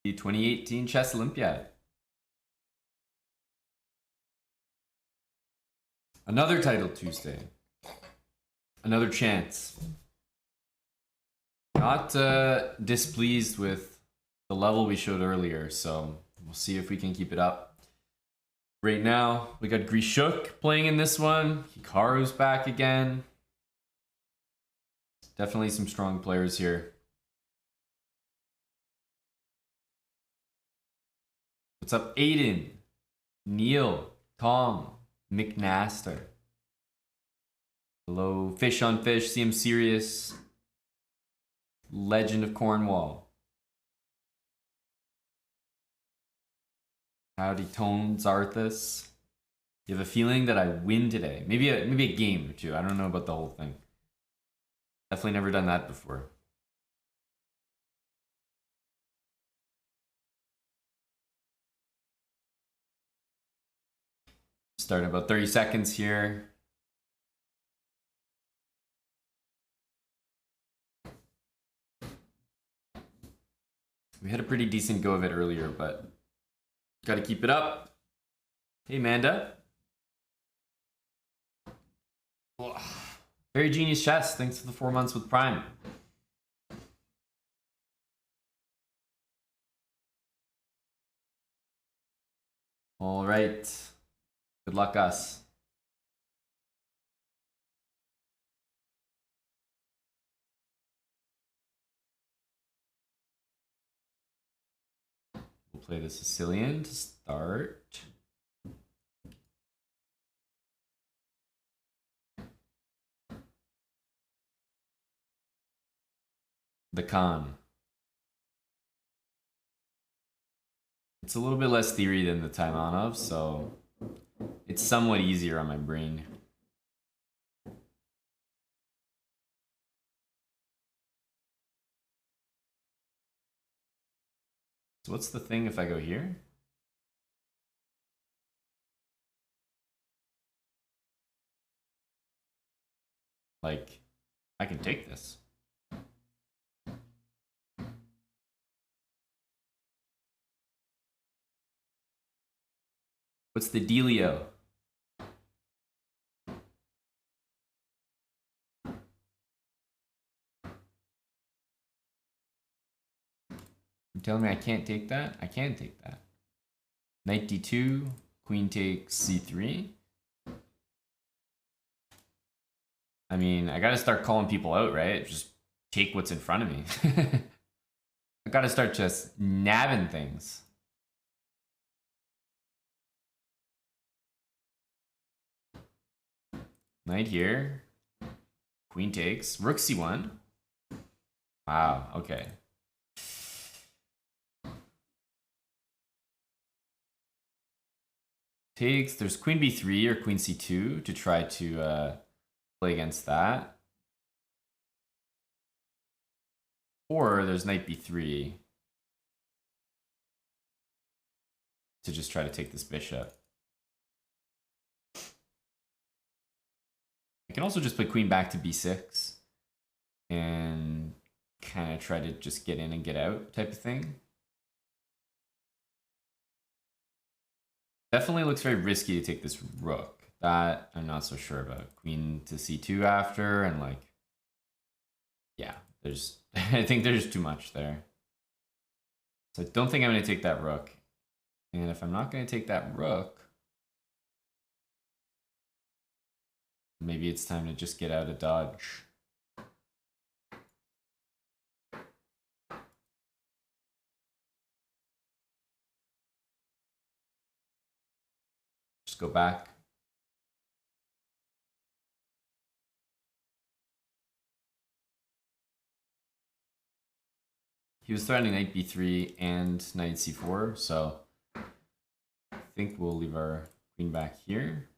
the 2018 Chess Olympiad. Another title Tuesday. Another chance. Not displeased with the level we showed earlier, so we'll see if we can keep it up. Right now, we got Grishuk playing in this one. Hikaru's back again. Definitely some strong players here. What's up, Aiden? Neil, Tom, McNaster. Hello, Fish on Fish, CM Serious. Legend of Cornwall. Howdy, Tones, Arthas. You have a feeling that I win today. Maybe a game or two. I don't know about the whole thing. Definitely never done that before. Starting about 30 seconds here. We had a pretty decent go of it earlier, but got to keep it up. Hey, Amanda. Very genius chess. Thanks for the 4 months with Prime. All right. Good luck, us. We'll play the Sicilian to start. The Khan. It's a little bit less theory than the Taimanov, so it's somewhat easier on my brain. So what's the thing if I go here? Like, I can take this. What's the dealio? You're telling me I can't take that? I can take that. Knight d2, queen takes c3. I mean, I gotta start calling people out, right? Just take what's in front of me. I gotta start just nabbing things. Knight here. Queen takes. Rook c1. Wow, okay. Takes. There's queen b3 or queen c2 to try to play against that. Or there's knight b3 to just try to take this bishop. I can also just play queen back to b6 and kind of try to just get in and get out type of thing. Definitely looks very risky to take this rook. That I'm not so sure about. Queen to c2 after, and like, yeah, there's, I think there's too much there. So I don't think I'm going to take that rook. And if I'm not going to take that rook, maybe it's time to just get out of dodge. Just go back. He was threatening knight b3 and knight c4, so I think we'll leave our queen back here.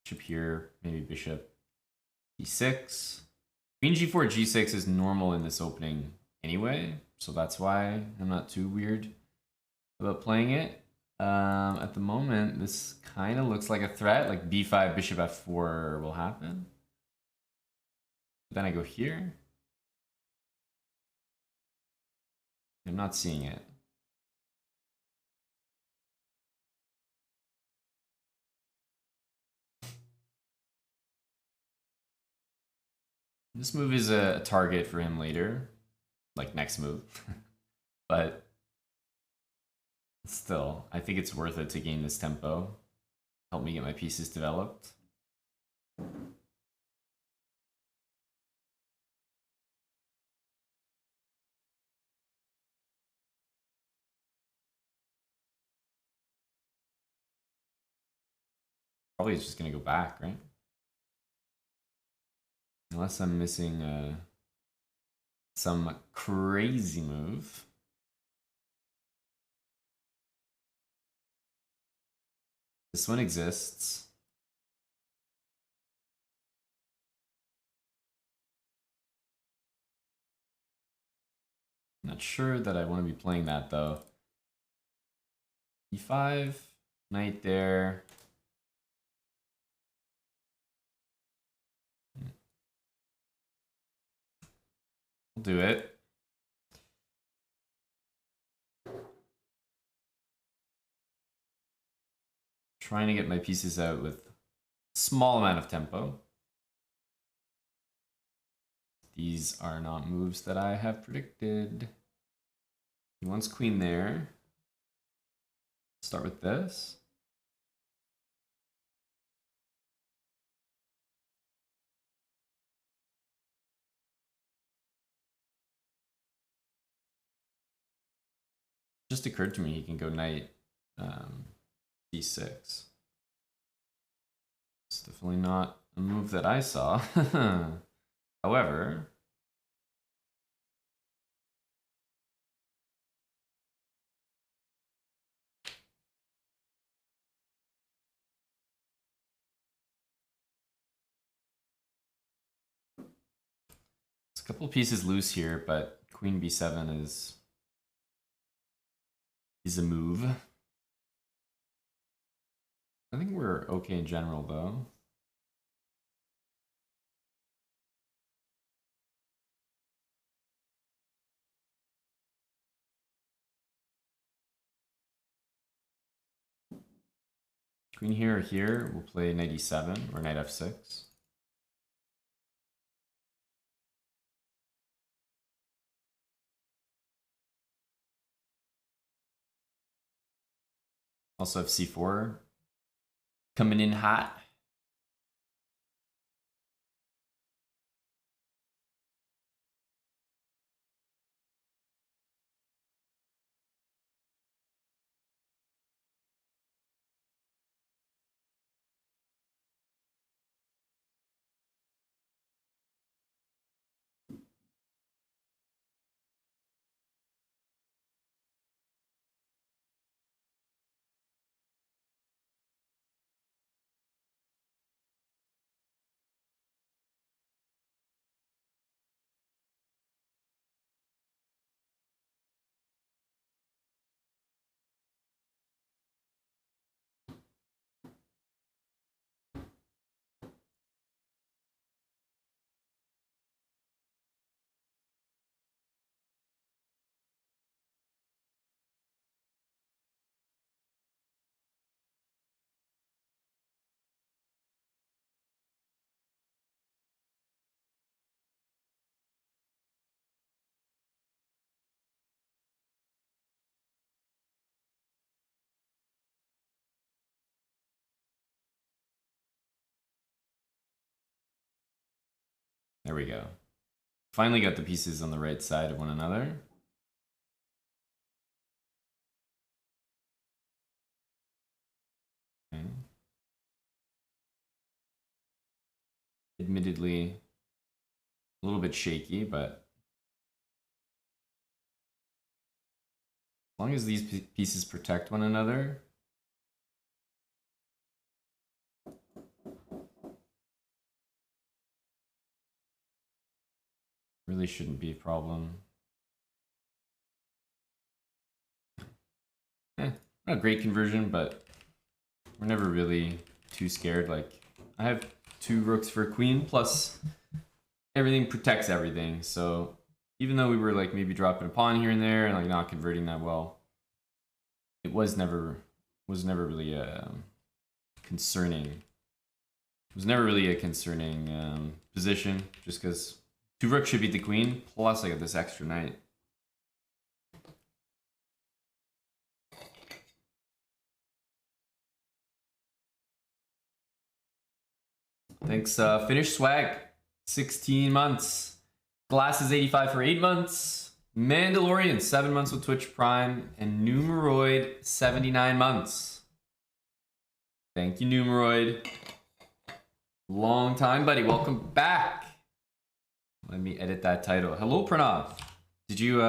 Bishop here, maybe bishop e6. Queen g4, g6 is normal in this opening anyway, so that's why I'm not too weird about playing it. At the moment, this kind of looks like a threat, like b5, bishop f4 will happen. Then I go here. I'm not seeing it. This move is a target for him later, like next move. But still, I think it's worth it to gain this tempo. Help me get my pieces developed. Probably it's just gonna go back, right? Unless I'm missing some crazy move. This one exists. Not sure that I want to be playing that though. E5, knight there. I'll do it. Trying to get my pieces out with small amount of tempo. These are not moves that I have predicted. He wants queen there. Start with this. Just occurred to me he can go knight d6. It's definitely not a move that I saw. However, it's a couple of pieces loose here, but queen b7 is a move. I think we're okay in general though. Queen here or here, we'll play knight e7 or knight f6. Also have c4 coming in hot. There we go. Finally got the pieces on the right side of one another. Okay. Admittedly, a little bit shaky, but as long as these pieces protect one another, really shouldn't be a problem. Not a great conversion, but we're never really too scared. Like, I have 2 rooks for a queen, plus everything protects everything, so Even though we were like maybe dropping a pawn here and there and like not converting that well, it was never really concerning. It was never really a concerning position, just because 2 rooks should beat the queen, plus I got this extra knight. Thanks, Finish Swag, 16 months. Glasses 85 for 8 months. Mandalorian, 7 months with Twitch Prime. And Numeroid, 79 months. Thank you, Numeroid. Long time, buddy. Welcome back. Let me edit that title. Hello, Pranav. Did you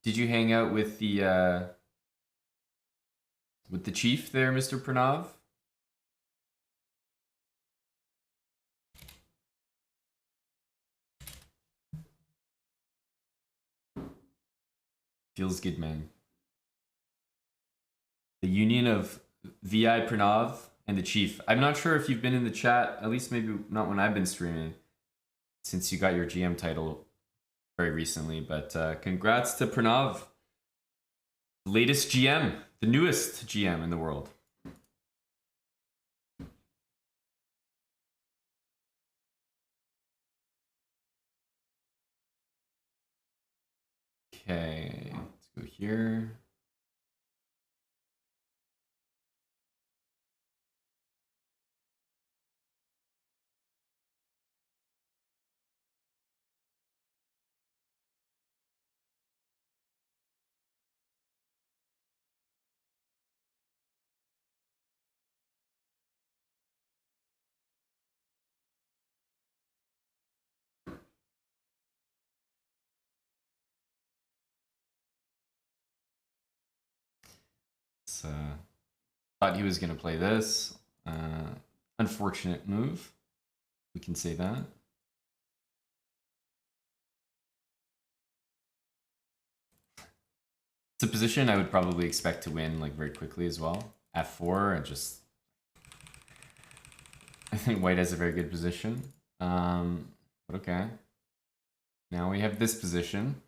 hang out with the chief there, Mr. Pranav? Feels good, man. The union of VI Pranav and the chief. I'm not sure if you've been in the chat, at least maybe not when I've been streaming, since you got your GM title very recently, but congrats to Pranav. The latest GM, the newest GM in the world. Okay, let's go here. Thought he was going to play this. Unfortunate move. We can say that. It's a position I would probably expect to win like very quickly as well. F4 and just... I think white has a very good position. But okay. Now we have this position.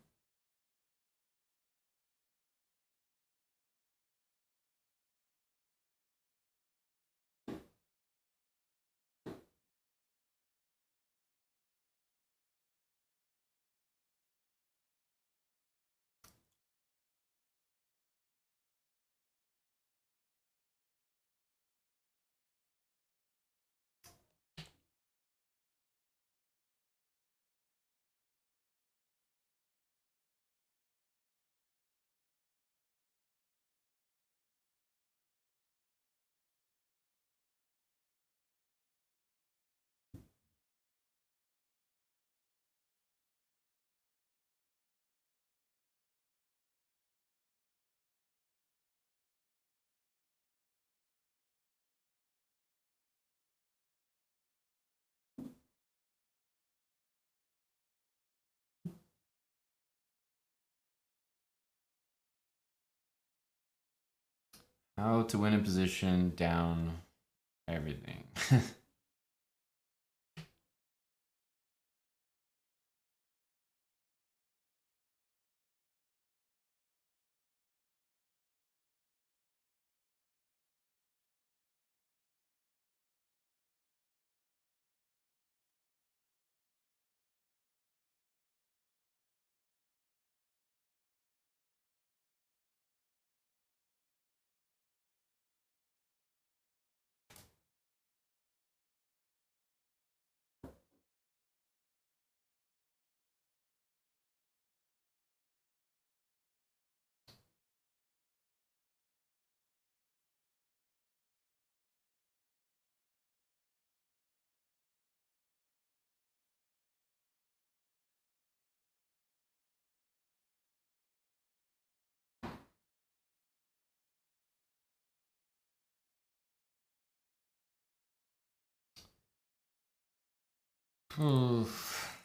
How to win a position down everything. Oof.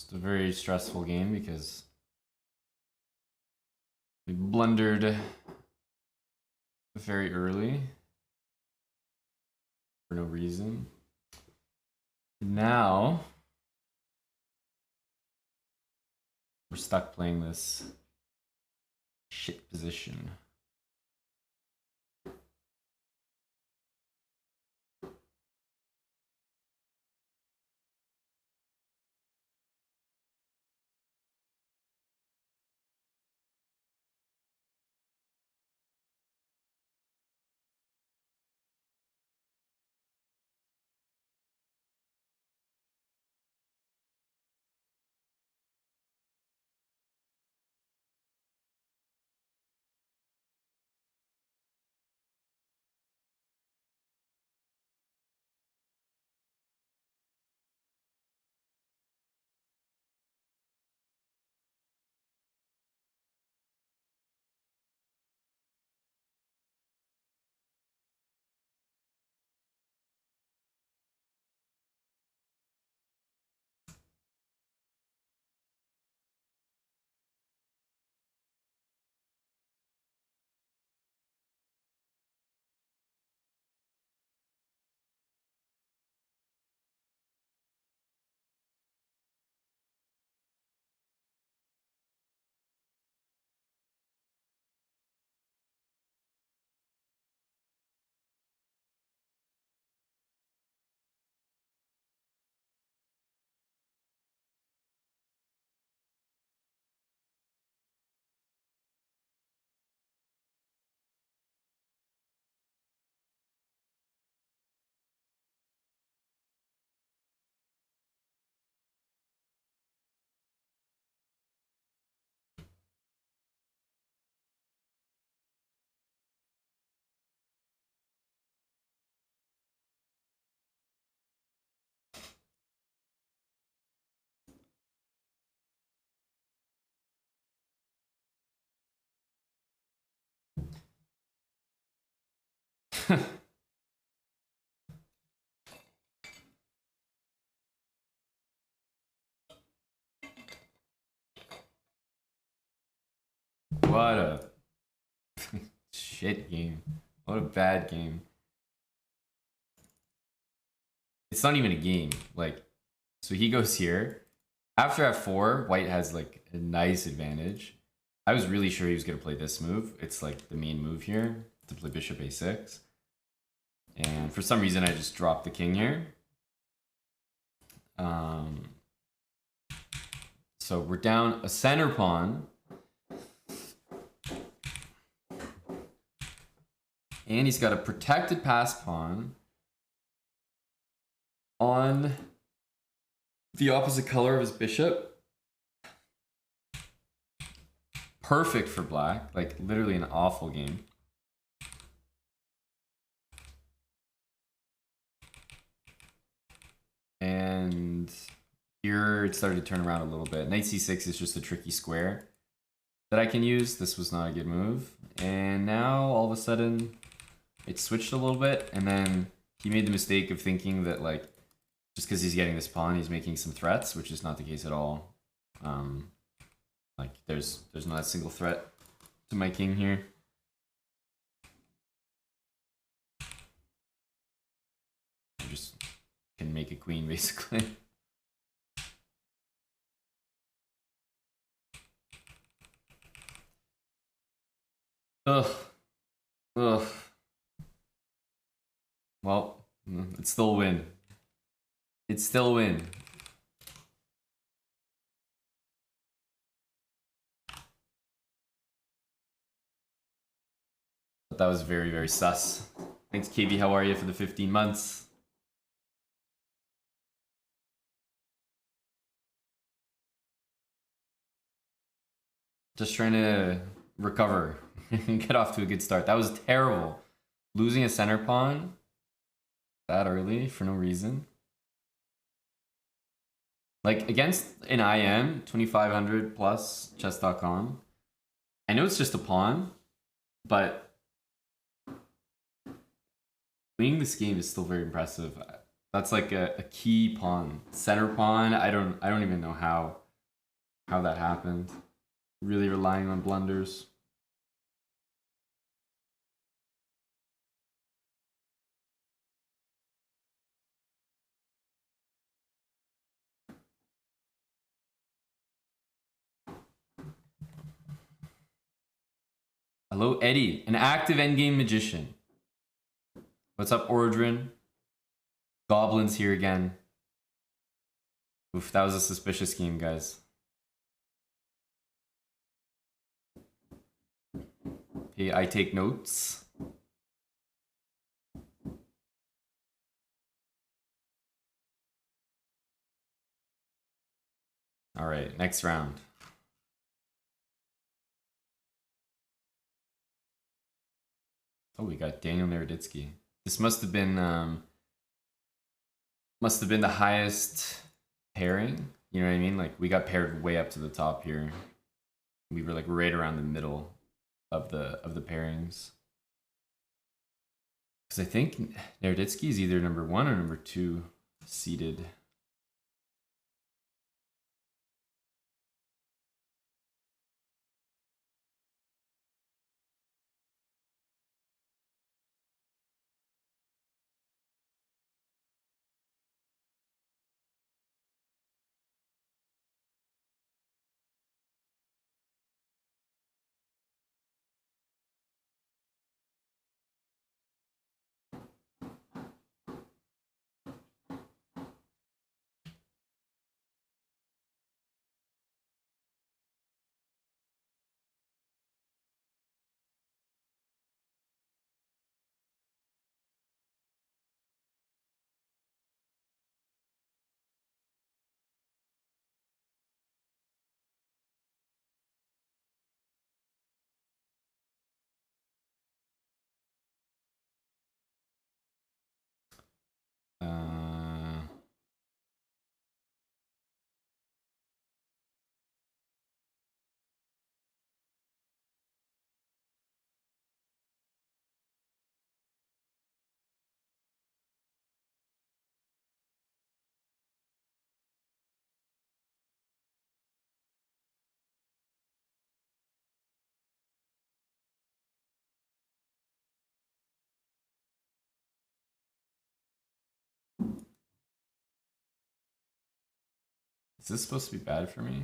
It's a very stressful game because we blundered very early for no reason. Now we're stuck playing this shit position. What a shit game. What a bad game. It's not even a game. Like, so he goes here. After f4, white has like a nice advantage. I was really sure he was going to play this move. It's like the main move here to play bishop a6. And for some reason, I just dropped the king here. So we're down a center pawn. And he's got a protected pass pawn on the opposite color of his bishop. Perfect for black, like literally an awful game. And here it started to turn around a little bit. Knight c6 is just a tricky square that I can use. This was not a good move. And now all of a sudden it switched a little bit, and then he made the mistake of thinking that like just because he's getting this pawn, he's making some threats, which is not the case at all. Like there's not a single threat to my king here. I just can make a queen basically. Ugh. Ugh. Well, it's still a win. It's still a win. But that was very, very sus. Thanks, KB. How are you for the 15 months? Just trying to recover and get off to a good start. That was terrible. Losing a center pawn that early for no reason. Like against an IM 2500 plus chess.com, I know it's just a pawn, but winning this game is still very impressive. That's like a key pawn. Center pawn, I don't even know how that happened. Really relying on blunders. Hello, Eddie, an active endgame magician. What's up, Ordrin? Goblins here again. Oof, that was a suspicious game, guys. Okay, I take notes. All right, next round. Oh, we got Daniel Naroditsky. This must have been the highest pairing. You know what I mean? Like we got paired way up to the top here. We were like right around the middle of the pairings. Because I think Naroditsky is either number 1 or number 2 seeded. Is this supposed to be bad for me?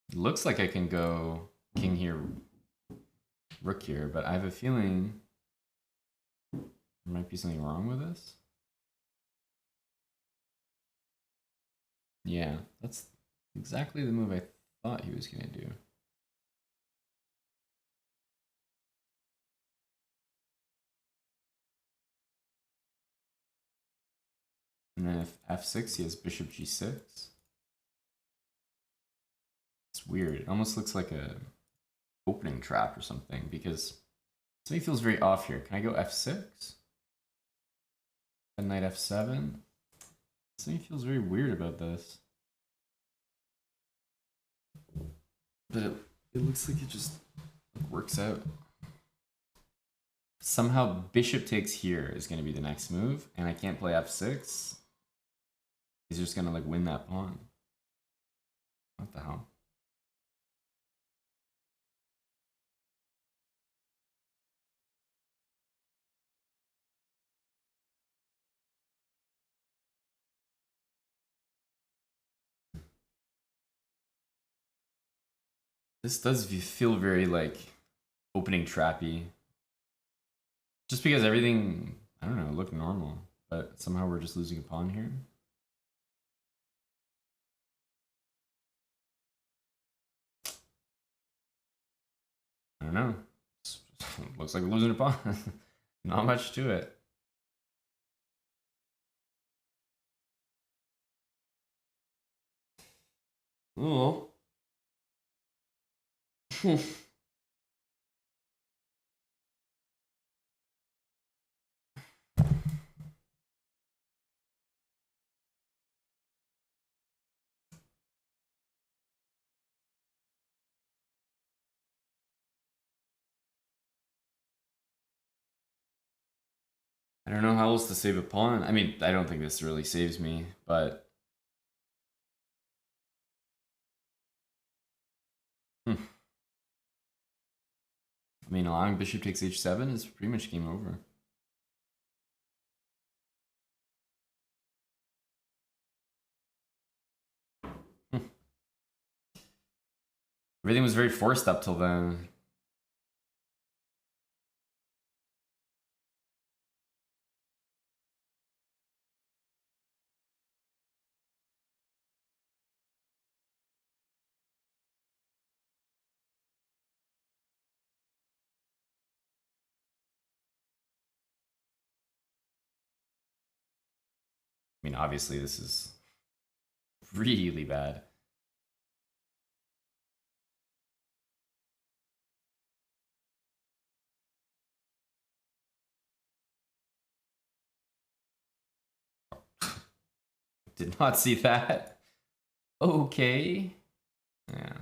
It looks like I can go king here, rook here, but I have a feeling there might be something wrong with this. Yeah, that's exactly the move I thought he was going to do. And then if f6, he has bishop g6. It's weird. It almost looks like a opening trap or something because something feels very off here. Can I go f6? And knight f7? Something feels very weird about this. But it looks like it just works out. Somehow bishop takes here is going to be the next move, and I can't play f6. He's just going to like win that pawn. What the hell? This does feel very like opening trappy. Just because everything, I don't know, looked normal, but somehow we're just losing a pawn here. I don't know. Looks like we're losing a pawn. Not much to it. Oh. I don't know how else to save a pawn. I mean, I don't think this really saves me, but... I mean, allowing bishop takes h7 is pretty much game over. Everything was very forced up till then. I mean, obviously this is really bad. Did not see that. Okay. Yeah.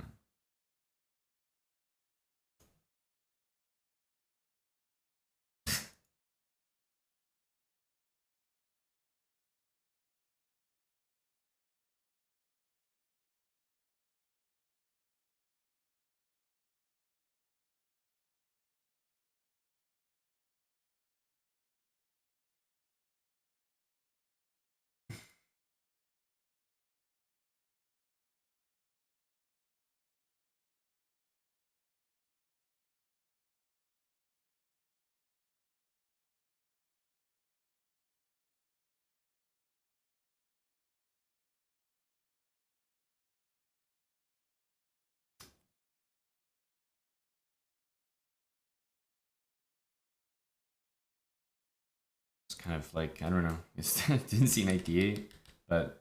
Kind of like, I don't know, it didn't see knight d8, but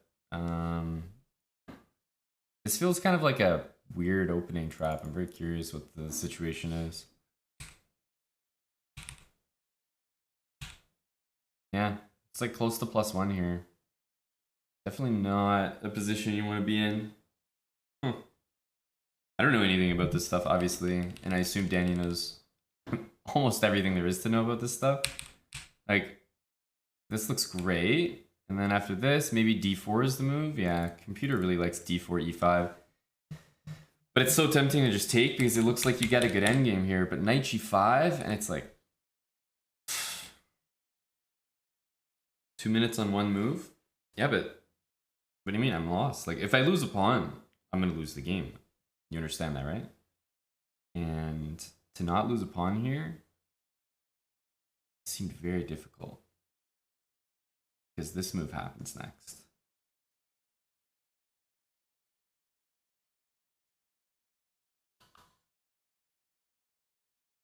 this feels kind of like a weird opening trap. I'm very curious what the situation is. Yeah, it's like close to +1 here. Definitely not a position you want to be in. I don't know anything about this stuff, obviously, and I assume Danny knows almost everything there is to know about this stuff. Like, this looks great. And then after this, maybe d4 is the move. Yeah, computer really likes d4, e5. But it's so tempting to just take because it looks like you get a good endgame here. But knight g5, and it's like 2 minutes on one move. Yeah, but what do you mean? I'm lost. Like, if I lose a pawn, I'm going to lose the game. You understand that, right? And to not lose a pawn here seemed very difficult. Because this move happens next.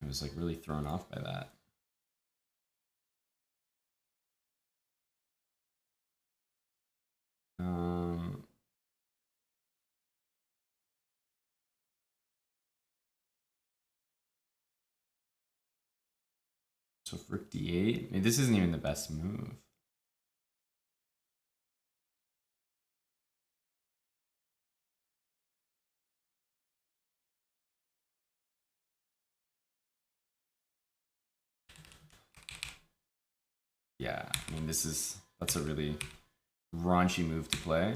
I was like really thrown off by that. So for rook d8, I mean, this isn't even the best move. Yeah, I mean, that's a really raunchy move to play.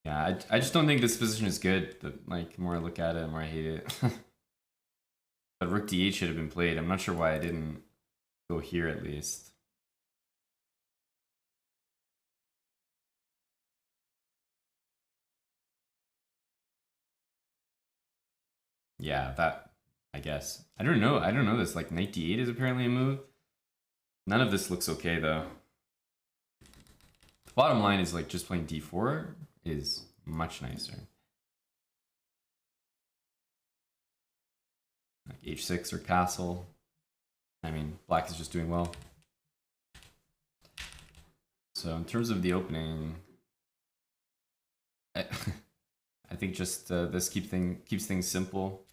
Yeah, I just don't think this position is good. The more I look at it, the more I hate it. But rook d8 should have been played. I'm not sure why I didn't go here at least. Yeah, that, I guess. I don't know this. Like, knight d8 is apparently a move. None of this looks okay, though. The bottom line is, like, just playing d4 is much nicer. Like h6 or castle. I mean, black is just doing well. So in terms of the opening, I think just this keeps things simple.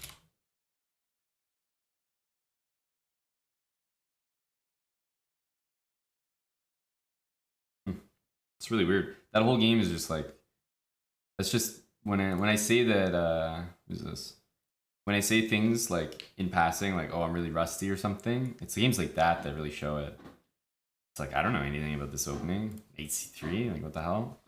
It's really weird. That whole game is just like, that's just when I say that who's this? When I say things like in passing, like, oh, I'm really rusty or something, it's games like that that really show it. It's like, I don't know anything about this opening. HC3, like what the hell?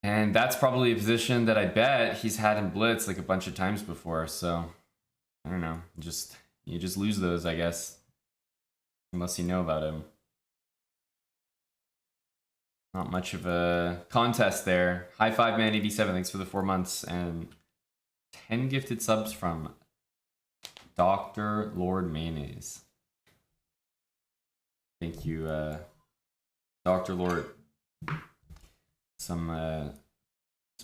And that's probably a position that I bet he's had in blitz like a bunch of times before. So I don't know. You just lose those, I guess, unless you know about him. Not much of a contest there. High five, man. 87. Thanks for the 4 months and 10 gifted subs from Dr. Lord Mayonnaise. Thank you, Dr. Lord. Some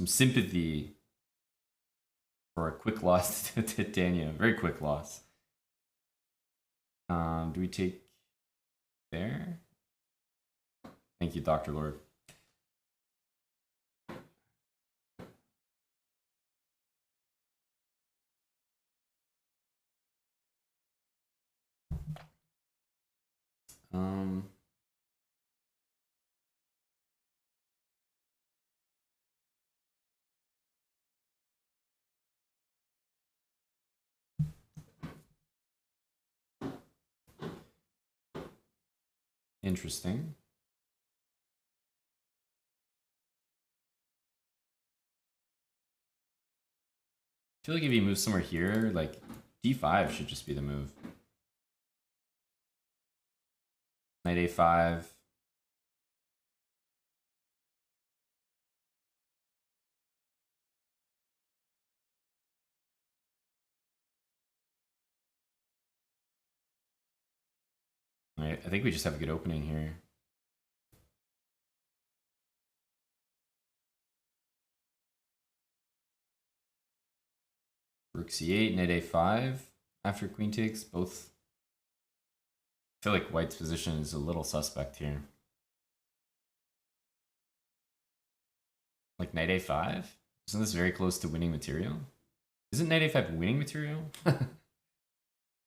sympathy for a quick loss to Titania. Very quick loss. Do we take there? Thank you, Dr. Lord. Interesting. I feel like if he moves somewhere here, like d5 should just be the move. Knight a5. I think we just have a good opening here. Rook c8, knight a5 after queen takes. Both. I feel like white's position is a little suspect here. Like knight a5? Isn't this very close to winning material? Isn't knight a5 winning material?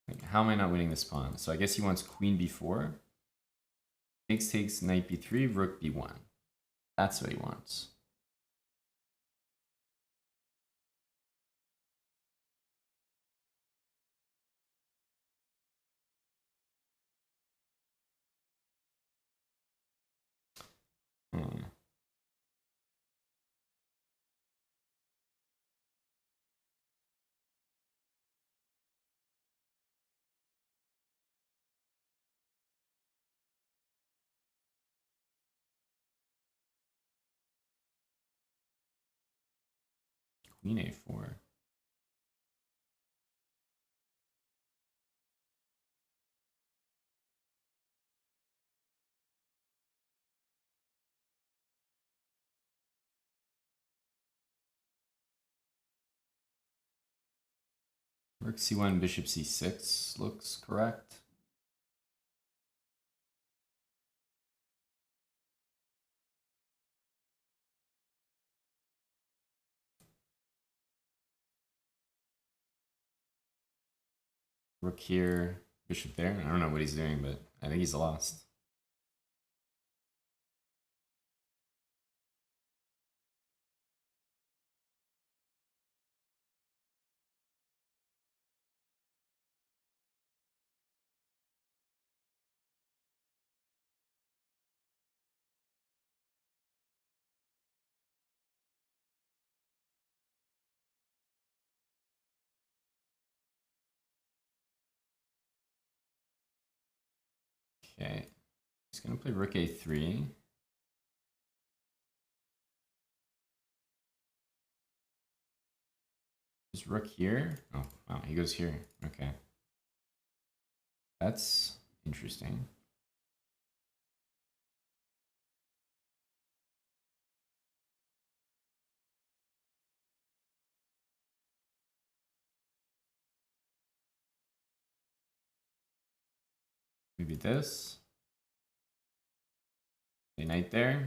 Like, how am I not winning this pawn? So I guess he wants queen b4. Takes, knight b3, rook b1. That's what he wants. Queen a4. Rook c1, bishop c6 looks correct. Rook here, bishop there. I don't know what he's doing, but I think he's lost. Okay, he's gonna play rook a3. Is rook here? Oh, wow, he goes here. Okay. That's interesting. Maybe this. A knight there.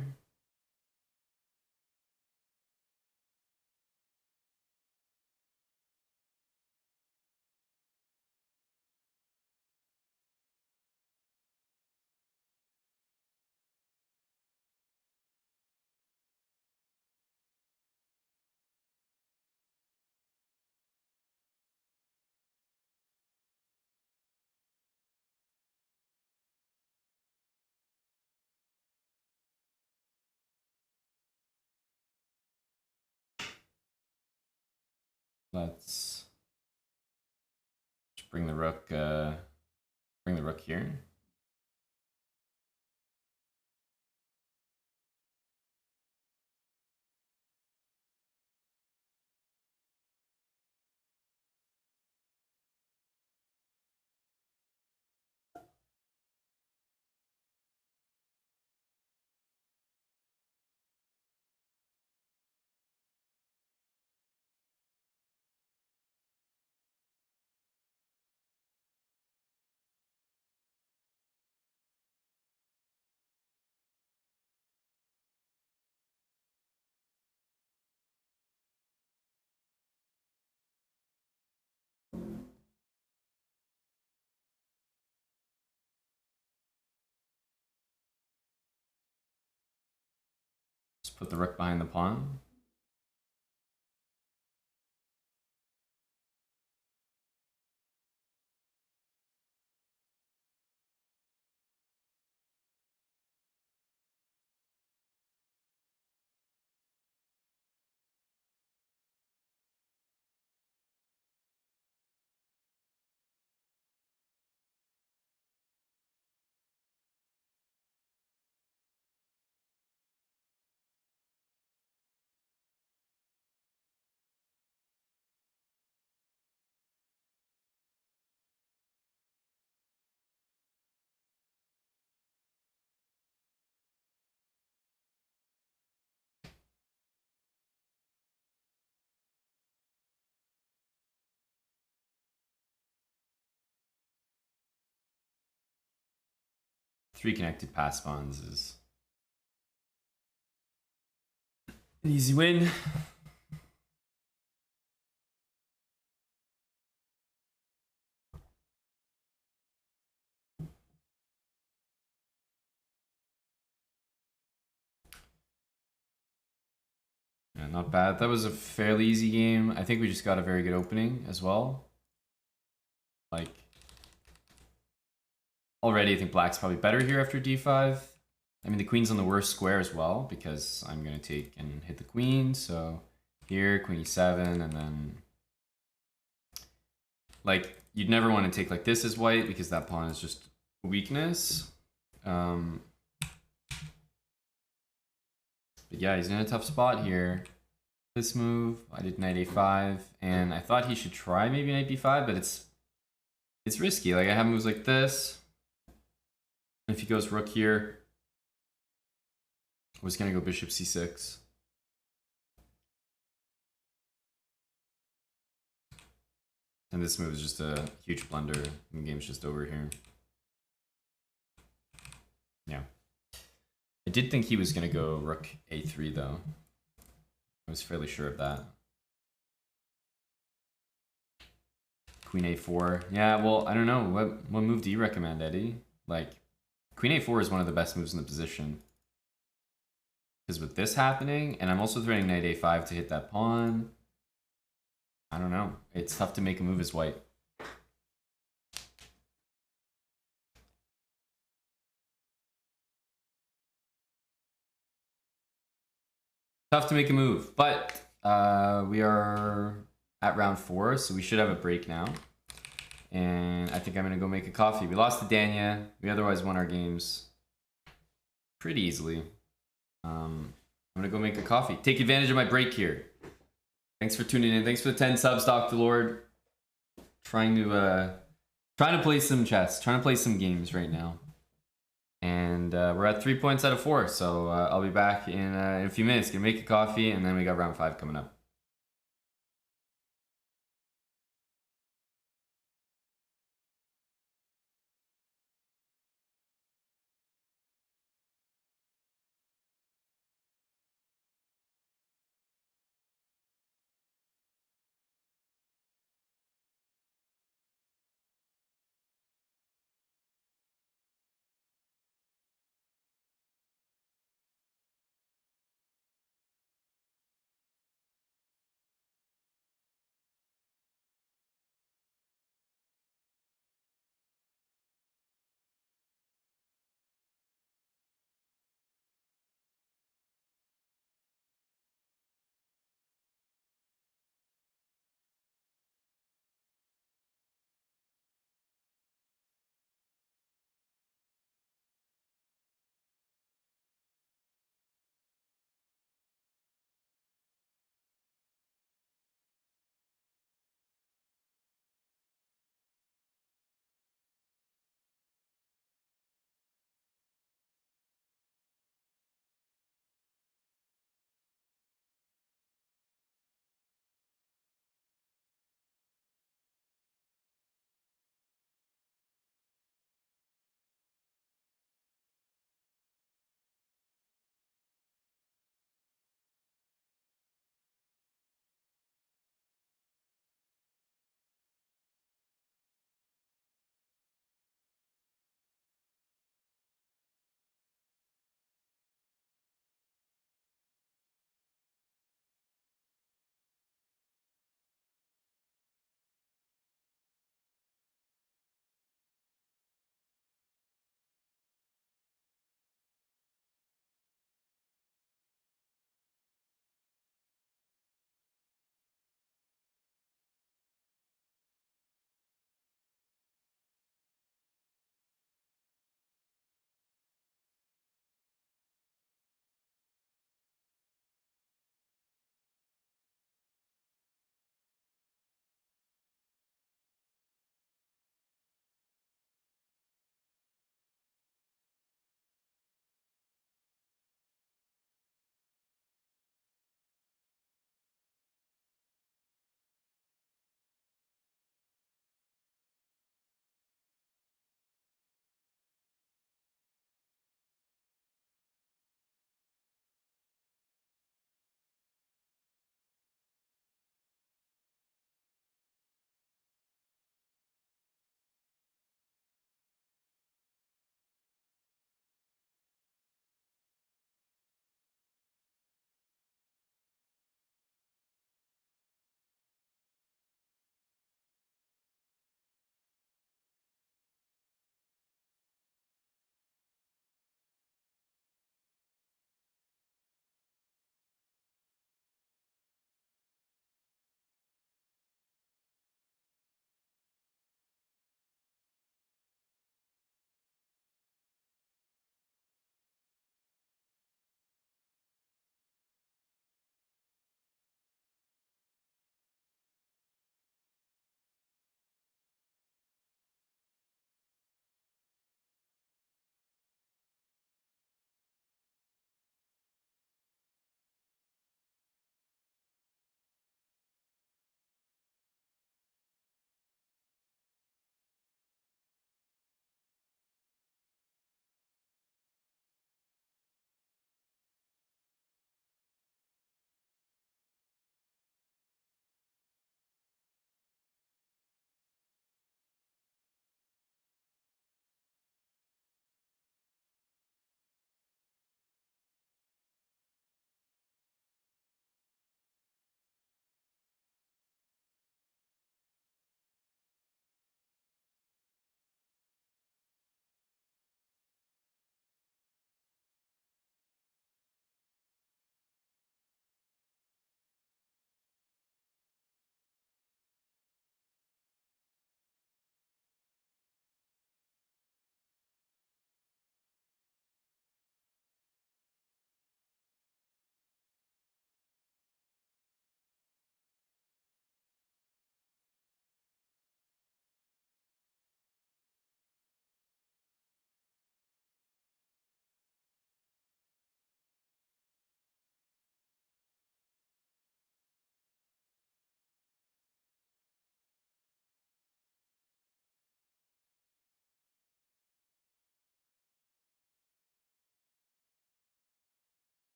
Let's just bring the rook here. Just put the rook behind the pawn. Three connected pass pawns is an easy win. Yeah, not bad. That was a fairly easy game. I think we just got a very good opening as well. Like, already I think black's probably better here after d5. I mean, the queen's on the worst square as well because I'm going to take and hit the queen. So here, queen e7, and then... Like, you'd never want to take like this as white because that pawn is just a weakness. But yeah, he's in a tough spot here. This move, I did knight a5, and I thought he should try maybe knight b5, but it's risky. Like, I have moves like this. If he goes rook here, I was gonna go bishop c6. And this move is just a huge blunder. The game's just over here. Yeah. I did think he was gonna go rook a3 though. I was fairly sure of that. Queen a4. Yeah, well, I don't know. What move do you recommend, Eddie? Like, queen a4 is one of the best moves in the position. Because with this happening, and I'm also threatening knight a5 to hit that pawn. I don't know. It's tough to make a move as white. Tough to make a move, but we are at round 4, so we should have a break now. And I think I'm gonna go make a coffee. We lost to Danya. We otherwise won our games pretty easily. I'm gonna go make a coffee. Take advantage of my break here. Thanks for tuning in. Thanks for the 10 subs, Dr. Lord. Trying to play some chess. Trying to play some games right now. And we're at 3 points out of 4, so I'll be back in a few minutes. Gonna make a coffee, and then we got round 5 coming up.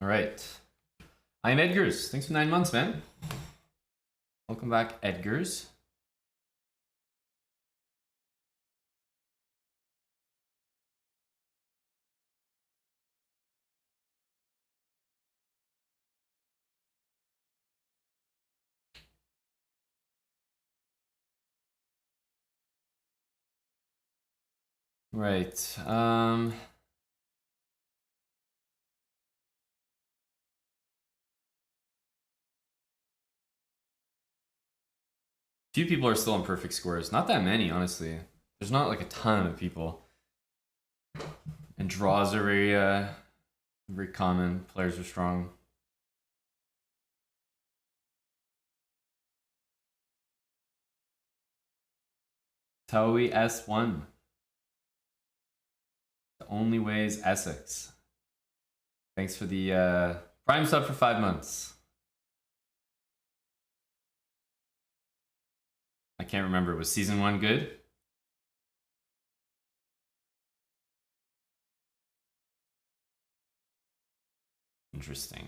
All right. I'm Edgars. Thanks for 9 months, man. Welcome back, Edgars. Right. Few people are still on perfect scores. Not that many, honestly. There's not like a ton of people. And draws are very common. Players are strong. Taui S1. The only way is Essex. Thanks for the Prime sub for 5 months. I can't remember. Was season 1 good? Interesting.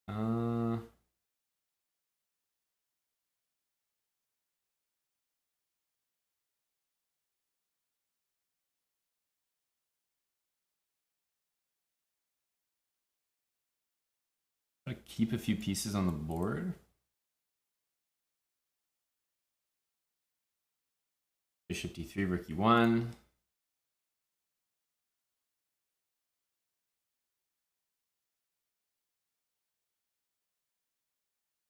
Uh, Gotta keep a few pieces on the board. Bishop D3, Rook E1.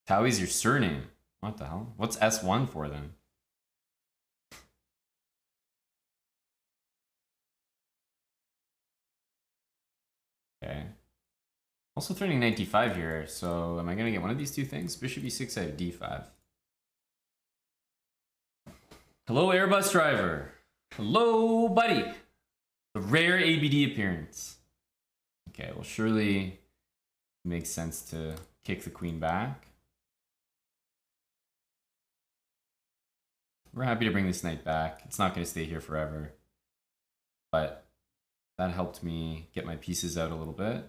Taui's your surname. What the hell? What's S1 for then? Okay. Also turning knight d5 here, so am I gonna get one of these two things? Bishop e6, I have d5. Hello, Airbus driver. Hello, buddy. The rare ABD appearance. Okay, well, surely it makes sense to kick the queen back. We're happy to bring this knight back. It's not going to stay here forever. But that helped me get my pieces out a little bit.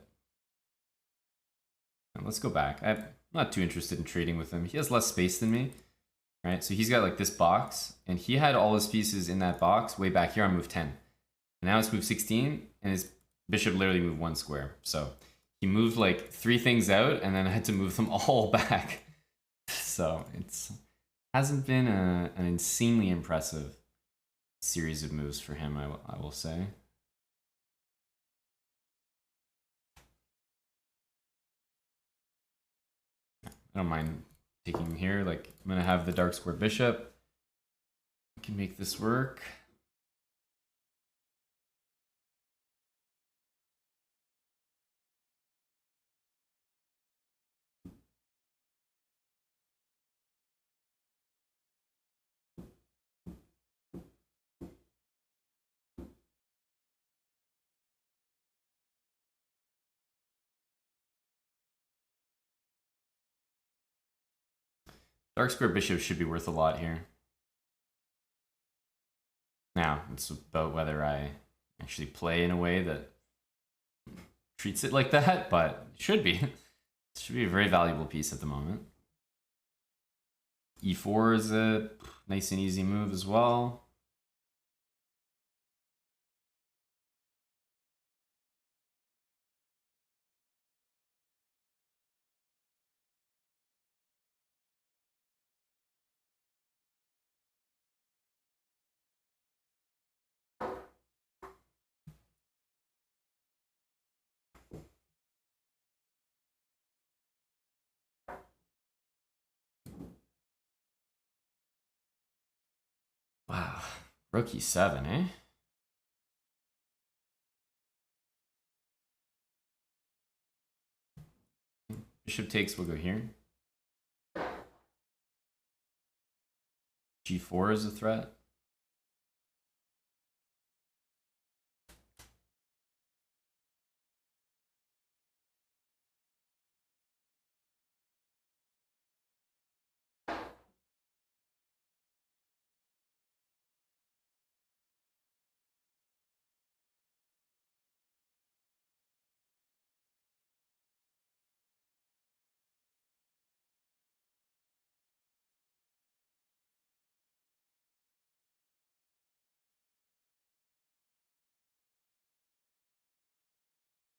And let's go back. I'm not too interested in trading with him. He has less space than me. Right, so he's got like this box, and he had all his pieces in that box way back here on move 10. And now it's move 16, and his bishop literally moved 1 square. So he moved like 3 things out, and then I had to move them all back. So it's hasn't been an insanely impressive series of moves for him, I will say. I don't mind taking him here. Like, I'm gonna have the dark square bishop. I can make this work. Dark square bishop should be worth a lot here. Now, it's about whether I actually play in a way that treats it like that, but it should be. It should be a very valuable piece at the moment. E4 is a Nice and easy move as well. Wow, rook e7, eh? Bishop takes, we'll go here. G4 is a threat.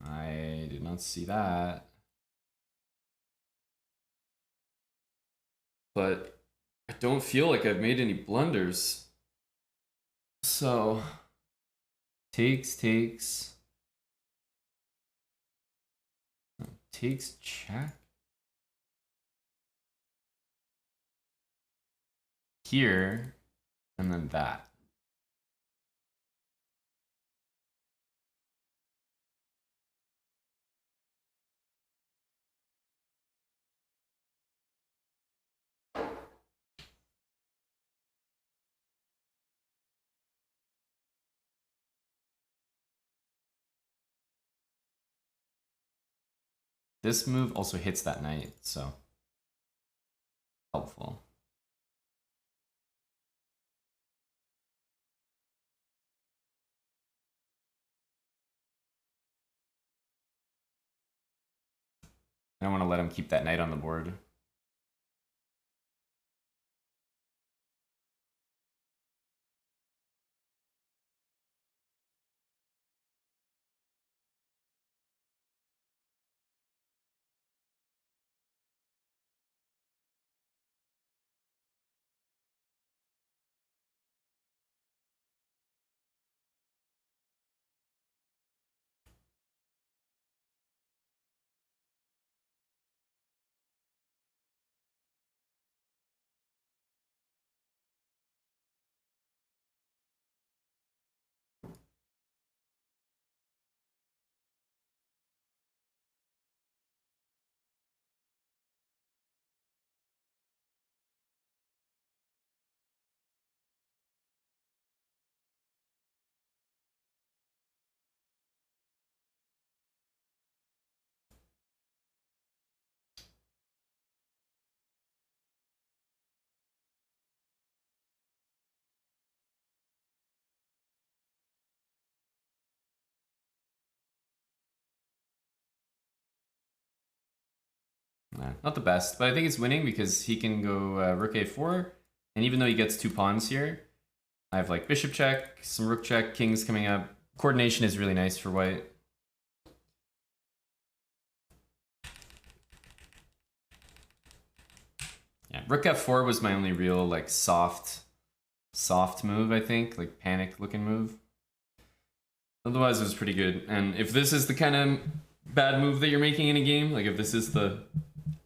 I did not see that. But I don't feel like I've made any blunders. So, takes. Takes check. Here, and then that. This move also hits that knight, so helpful. I don't want to let him keep that knight on the board. Not the best, but I think it's winning because he can go rook a4, and even though he gets 2 pawns here, I have like bishop check, some rook check, kings coming up. Coordination is really nice for white. Yeah, rook f4 was my only real like soft move, I think, like panic looking move. Otherwise it was pretty good. And if this is the kind of bad move that you're making in a game, like if this is the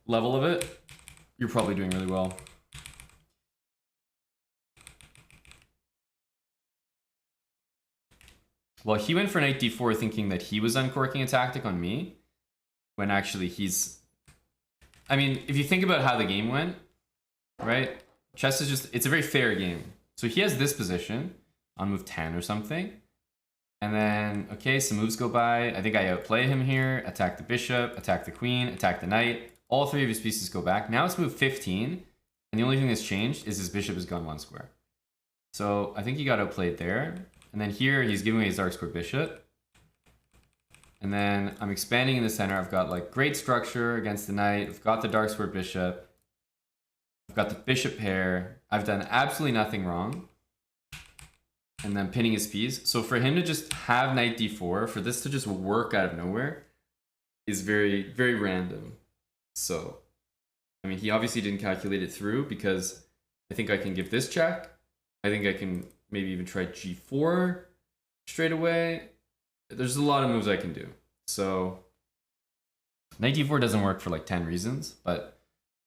level of it, you're probably doing really well. Well, he went for knight d4 thinking that he was uncorking a tactic on me, when actually he's... I mean, if you think about how the game went, right? Chess is just, it's a very fair game. So he has this position on move 10 or something. And then, okay, some moves go by. I think I outplay him here, attack the bishop, attack the queen, attack the knight. All 3 of his pieces go back. Now it's move 15. And the only thing that's changed is his bishop has gone 1 square. So I think he got outplayed there. And then here he's giving away his dark square bishop. And then I'm expanding in the center. I've got like great structure against the knight. I've got the dark square bishop. I've got the bishop pair. I've done absolutely nothing wrong. And then pinning his piece. So for him to just have knight d4, for this to just work out of nowhere, is very, very random. So, I mean, he obviously didn't calculate it through, because I think I can give this check. I think I can maybe even try g4 straight away. There's a lot of moves I can do. So knight d4 doesn't work for like 10 reasons, but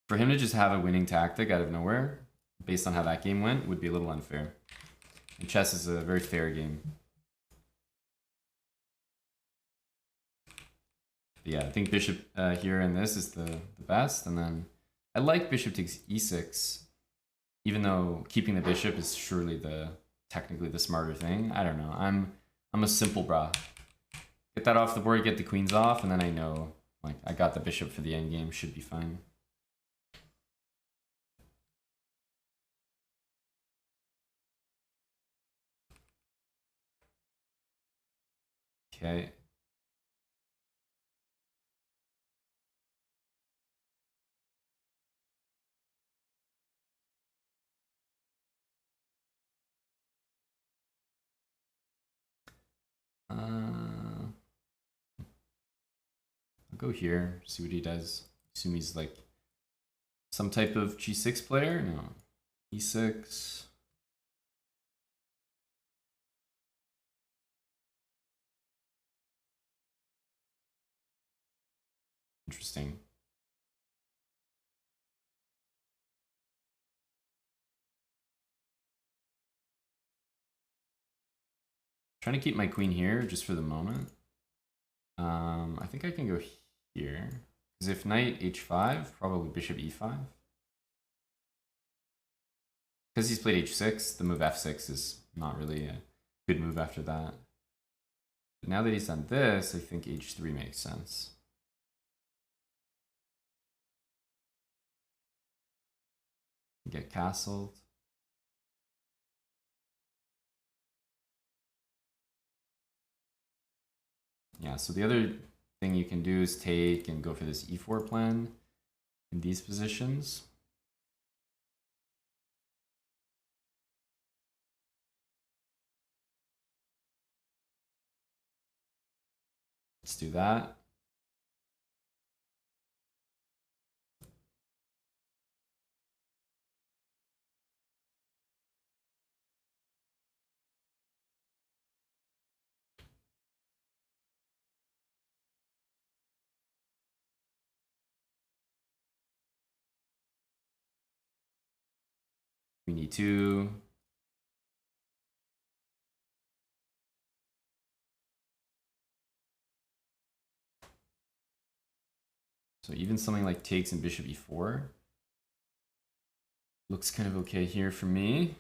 for him to just have a winning tactic out of nowhere, based on how that game went, would be a little unfair. And chess is a very fair game. But yeah, I think bishop here in this is the best. And then I like bishop takes e6, even though keeping the bishop is surely technically the smarter thing. I don't know. I'm a simple brah. Get that off the board, get the queens off, and then I know, like, I got the bishop for the endgame, should be fine. Okay. I'll go here, see what he does. Assume he's like some type of g6 player. No, e6. Interesting. Trying to keep my queen here just for the moment. I think I can go here. Because if knight h5, probably bishop e5. Because he's played h6, the move f6 is not really a good move after that. But now that he's done this, I think h3 makes sense. Get castled. Yeah, so the other thing you can do is take and go for this e4 plan in these positions. Let's do that. We need to. So even something like takes and bishop e4 looks kind of okay here for me.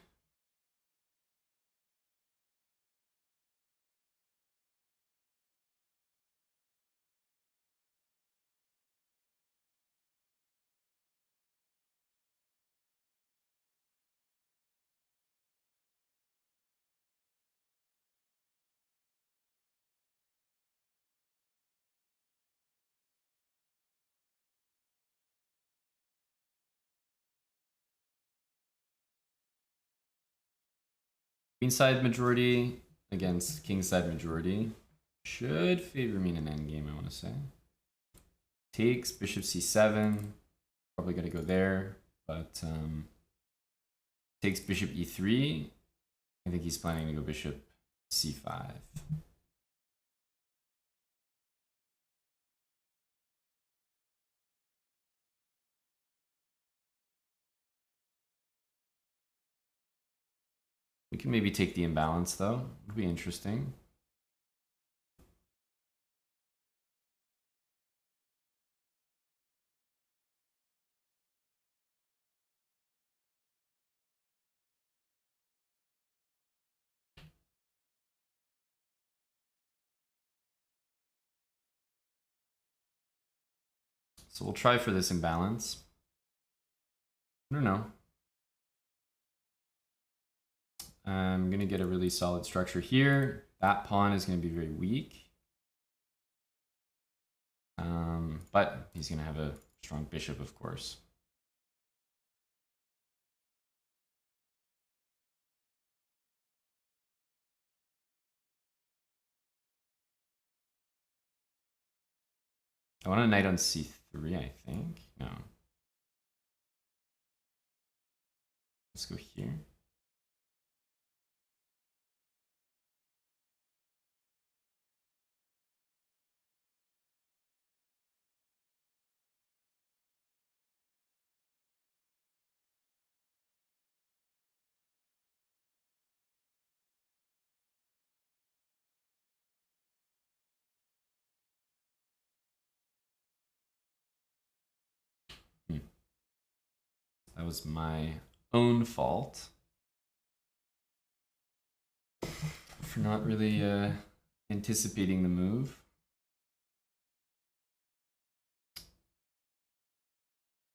Queenside majority against kingside majority should favor me in an endgame, I want to say. Takes, bishop c7, probably got to go there, but takes bishop e3. I think he's planning to go bishop c5. We can maybe take the imbalance though, would be interesting. So we'll try for this imbalance. I don't know. I'm going to get a really solid structure here. That pawn is going to be very weak. But he's going to have a strong bishop, of course. I want a knight on c3, I think. No. Let's go here. That was my own fault for not really anticipating the move.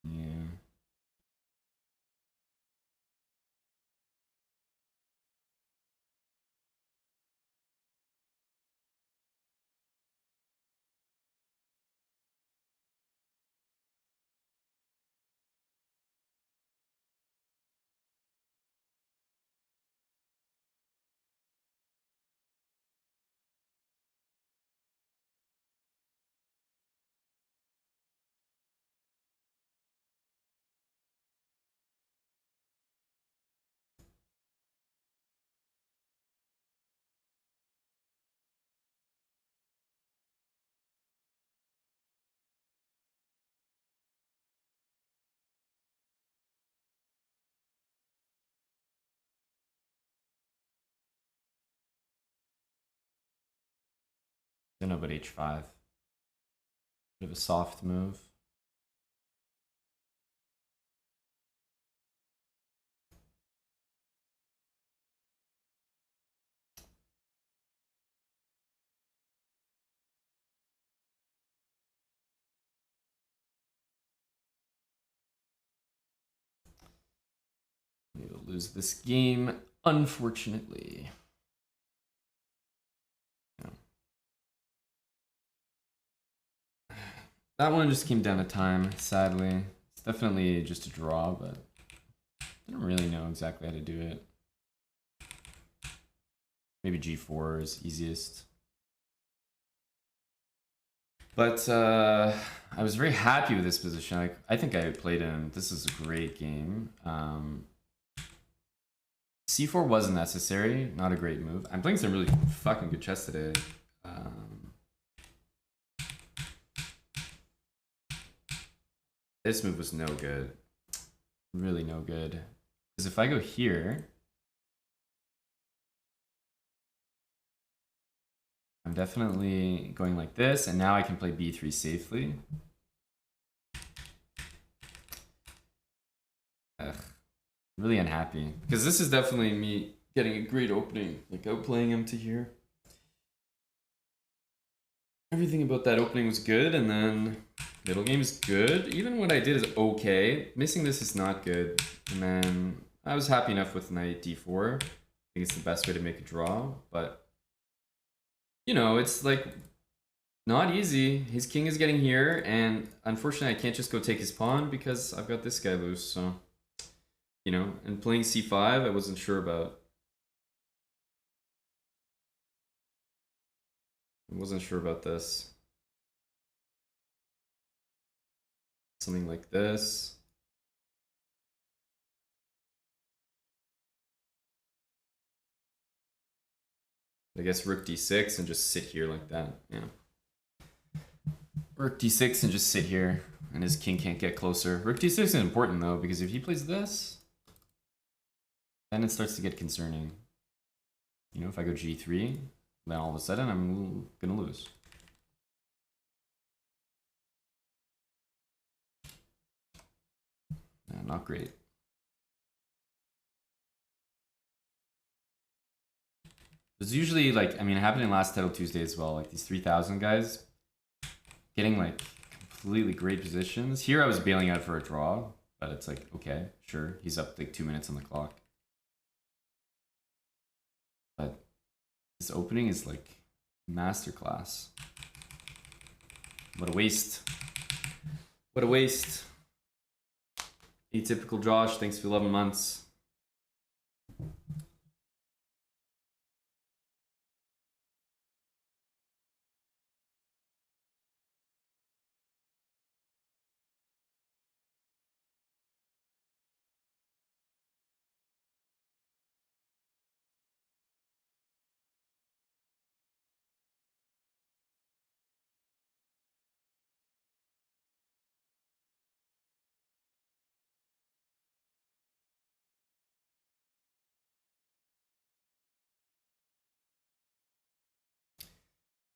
Yeah. Don't know about h5. Bit of a soft move. We'll lose this game, unfortunately. No. That one just came down to time, sadly. It's definitely just a draw, but I don't really know exactly how to do it. Maybe g4 is easiest. But I was very happy with this position. I think I played him. This is a great game. C4 wasn't necessary. Not a great move. I'm playing some really fucking good chess today. This move was no good. Really no good. Because if I go here, I'm definitely going like this, and now I can play b3 safely. Ugh. Really unhappy. Because this is definitely me getting a great opening. Like outplaying him to here. Everything about that opening was good, and then middle game is good. Even what I did is okay. Missing this is not good. And then I was happy enough with knight d4. I think it's the best way to make a draw, but you know, it's like not easy. His king is getting here, and unfortunately I can't just go take his pawn because I've got this guy loose, so you know, and playing c5 I wasn't sure about. I wasn't sure about this. Something like this. I guess rook d6 and just sit here like that. Yeah. Rook d6 and just sit here, and his king can't get closer. Rook d6 is important though, because if he plays this, then it starts to get concerning. You know, if I go g3, then all of a sudden I'm gonna lose. Yeah, not great. There's usually like, I mean, it happened in last Title Tuesday as well. Like these 3,000 guys getting like completely great positions. Here I was bailing out for a draw, but it's like, okay, sure. He's up like 2 minutes on the clock. But this opening is like masterclass. What a waste. What a waste. Atypical Josh, thanks for 11 months.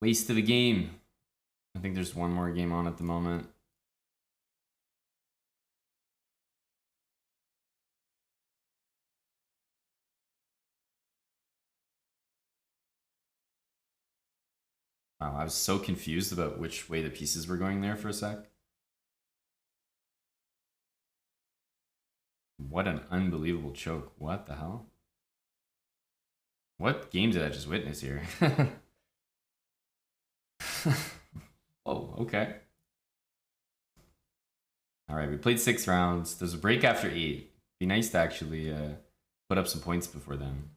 Waste of a game. I think there's one more game on at the moment. Wow, I was so confused about which way the pieces were going there for a sec. What an unbelievable choke. What the hell? What game did I just witness here? Oh, okay. All right, we played 6 rounds. There's a break after 8. Be nice to actually put up some points before then.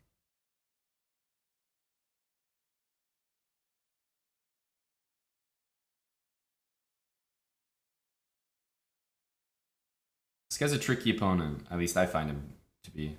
This guy's a tricky opponent. At least I find him to be.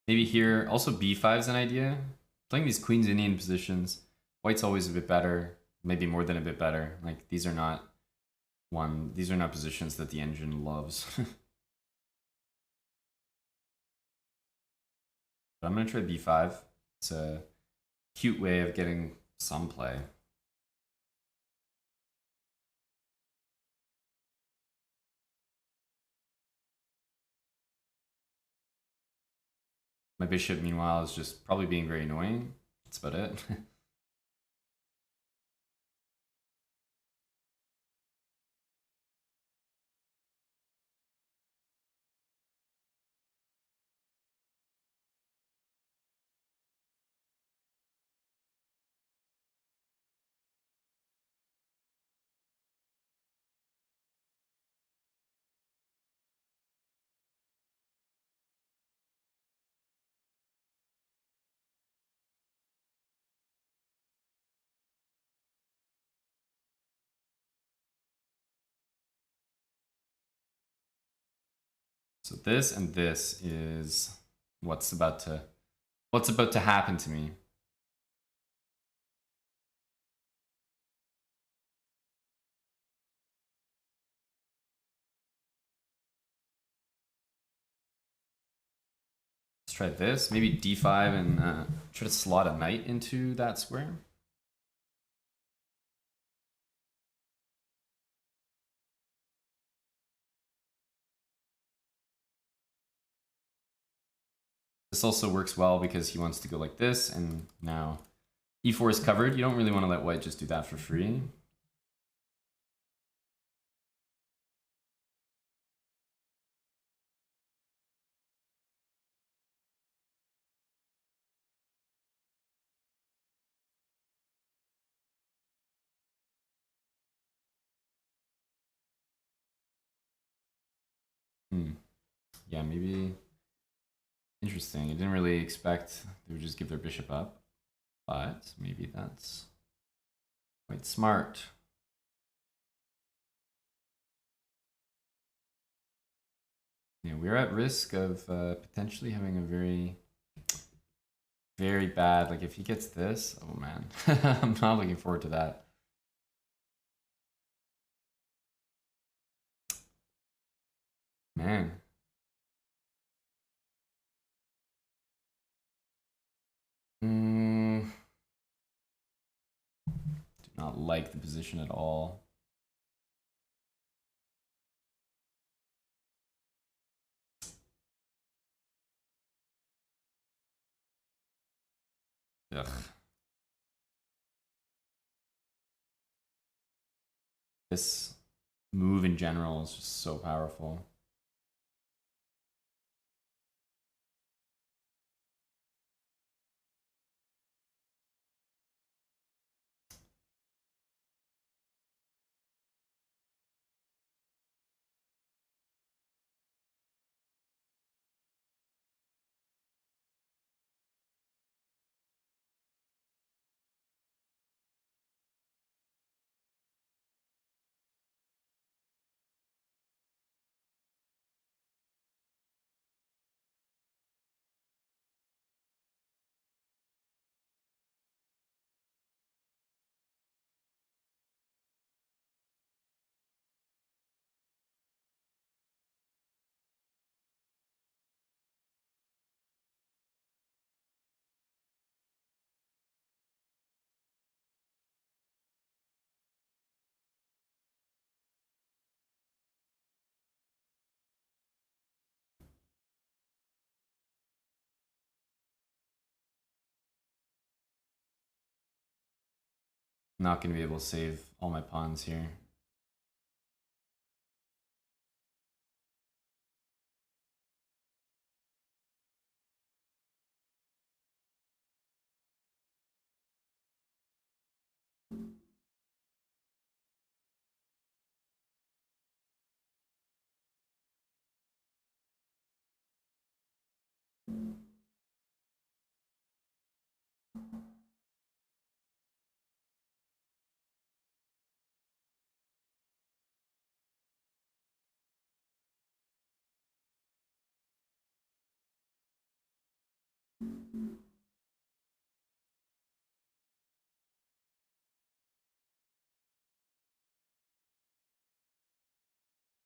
Maybe here, also b5 is an idea. Playing these Queen's Indian positions, white's always a bit better, maybe more than a bit better. Like these are not positions that the engine loves. But I'm gonna try b5. It's a cute way of getting some play. My bishop, meanwhile, is just probably being very annoying. That's about it. So this and this is what's about to happen to me. Let's try this. Maybe d5 and try to slot a knight into that square. This also works well because he wants to go like this, and now e4 is covered. You don't really want to let white just do that for free. Yeah, maybe. Interesting. I didn't really expect they would just give their bishop up, but maybe that's quite smart. Yeah, we're at risk of potentially having a very, very bad. Like if he gets this, oh man, I'm not looking forward to that. Man, Not like the position at all. Ugh. This move in general is just so powerful. Not going to be able to save all my pawns here.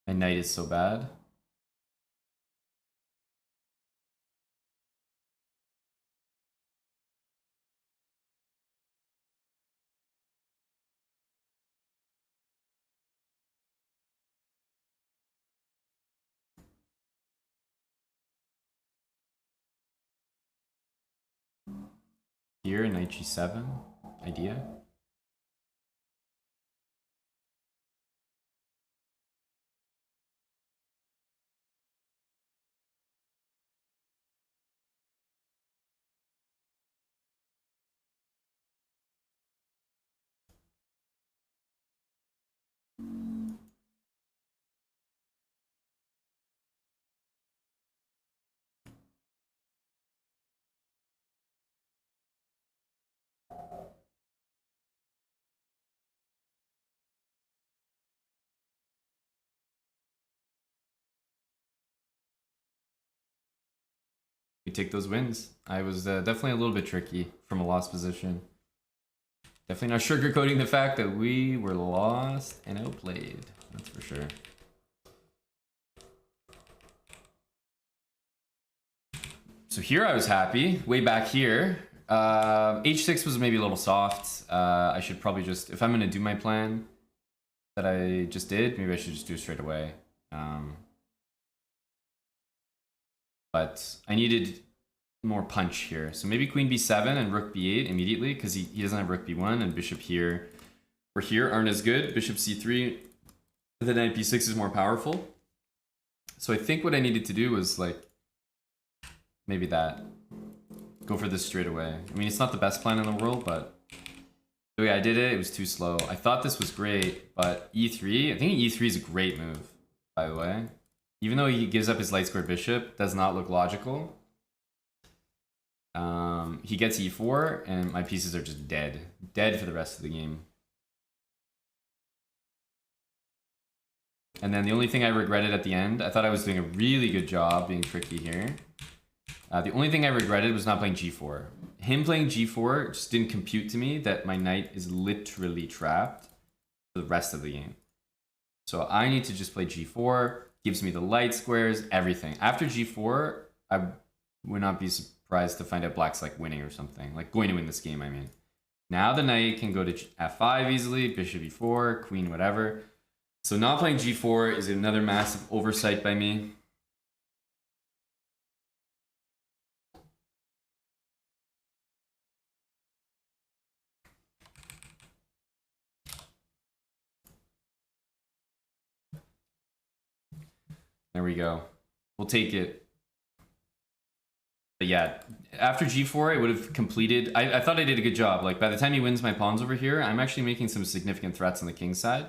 My knight is so bad. Here, knight g7 idea. We take those wins. I was definitely a little bit tricky from a lost position. Definitely not sugarcoating the fact that we were lost and outplayed. That's for sure. So here I was happy. Way back here. H6 was maybe a little soft. I should probably just, if I'm going to do my plan that I just did, maybe I should just do it straight away. But I needed more punch here. So maybe queen b7 and rook b8 immediately, because he doesn't have rook b1, and bishop here or here aren't as good. Bishop c3, the knight b6 is more powerful. So I think what I needed to do was like maybe that. Go for this straight away. I mean, it's not the best plan in the world, but the way I did it, it was too slow. I thought this was great, but e3, I think e3 is a great move, by the way. Even though he gives up his light squared bishop, does not look logical. He gets e4, and my pieces are just dead. Dead for the rest of the game. And then the only thing I regretted at the end, I thought I was doing a really good job being tricky here. The only thing I regretted was not playing g4. Him playing g4 just didn't compute to me that my knight is literally trapped for the rest of the game. So I need to just play g4, gives me the light squares, everything. After g4, I would not be surprised to find out black's like winning or something. Like going to win this game, I mean. Now the knight can go to f5 easily, bishop e4, queen, whatever. So not playing g4 is another massive oversight by me. There we go. We'll take it. But yeah, after g4, it would have completed. I thought I did a good job. Like, by the time he wins my pawns over here, I'm actually making some significant threats on the king side.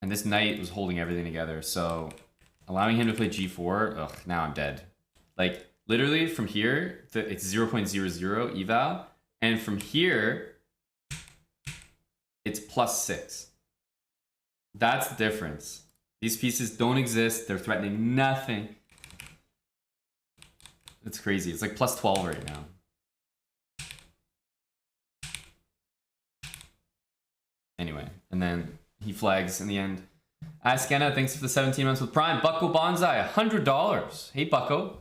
And this knight was holding everything together. So allowing him to play g4, ugh, now I'm dead. Like, literally from here, it's 0.00 eval. And from here, it's +6. That's the difference. These pieces don't exist. They're threatening nothing. It's crazy. It's like +12 right now. Anyway, and then he flags in the end. Askena, thanks for the 17 months with Prime. Bucko Bonsai, $100. Hey, Bucko.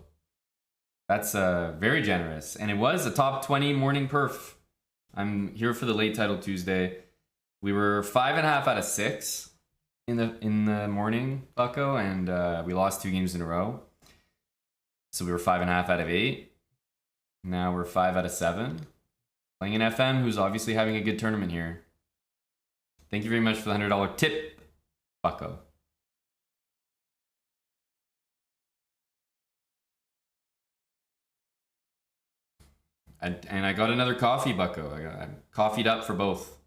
That's very generous. And it was a top 20 morning perf. I'm here for the late title Tuesday. We were 5.5 out of 6 in the morning, Bucko, and we lost 2 games in a row. So we were 5.5 out of 8. Now we're 5 out of 7. Playing an FM, who's obviously having a good tournament here. Thank you very much for the $100 tip, Bucko. And I got another coffee, Bucko. I'm coffeeed up for both.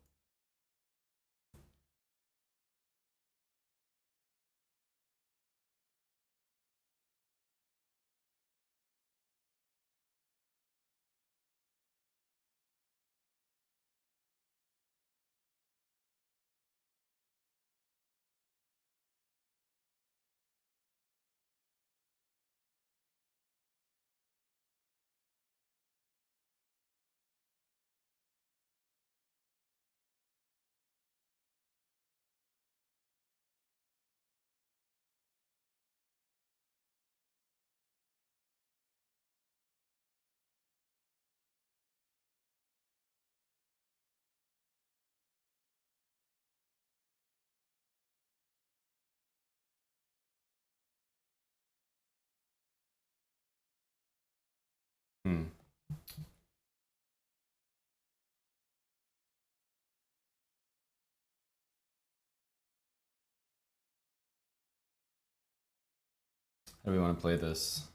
How do we want to play this?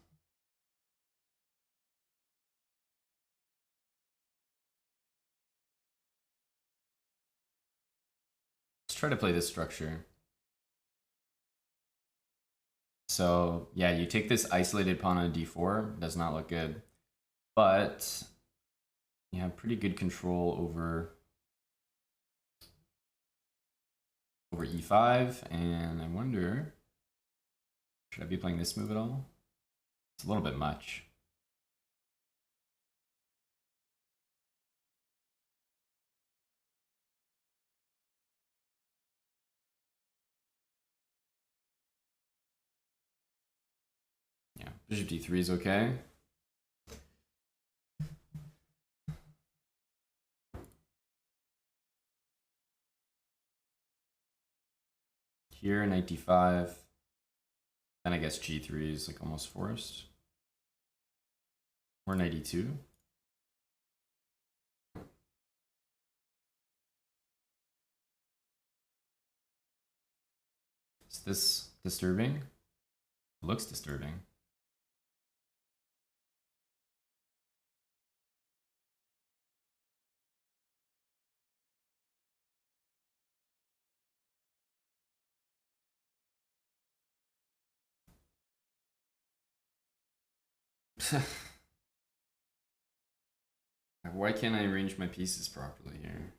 Let's try to play this structure. So yeah, you take this isolated pawn on d4, does not look good. But you have pretty good control over e5, and I wonder, should I be playing this move at all? It's a little bit much. Yeah, bishop d3 is okay. Here, knight d5. Then I guess g3 is like almost forced. Or knight e2. Is this disturbing? It looks disturbing. Why can't I arrange my pieces properly here?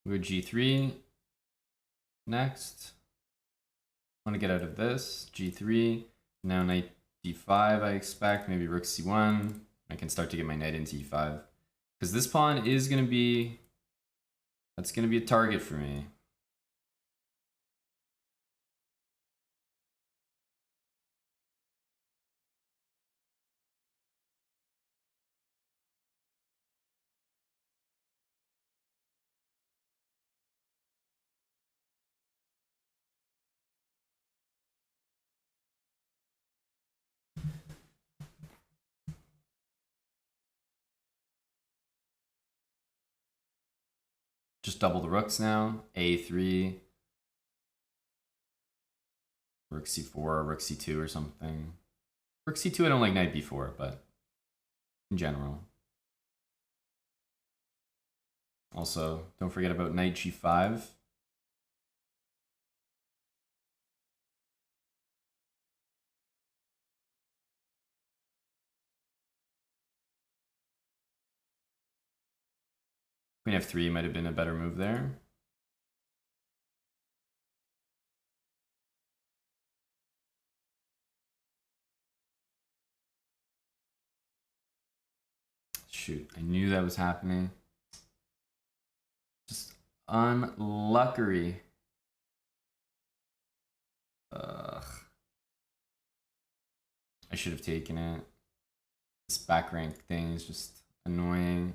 We go g3 next. I want to get out of this. G3. Now knight d5, I expect. Maybe rook c1. I can start to get my knight into e5. Because this pawn is going to be... That's going to be a target for me. Just double the rooks now. A3. Rook c4, rook c2 or something. Rook c2 I don't like knight b4, but in general. Also, don't forget about knight g5. Queen f3 might have been a better move there. Shoot, I knew that was happening. Just unluckery. Ugh. I should have taken it. This back rank thing is just annoying.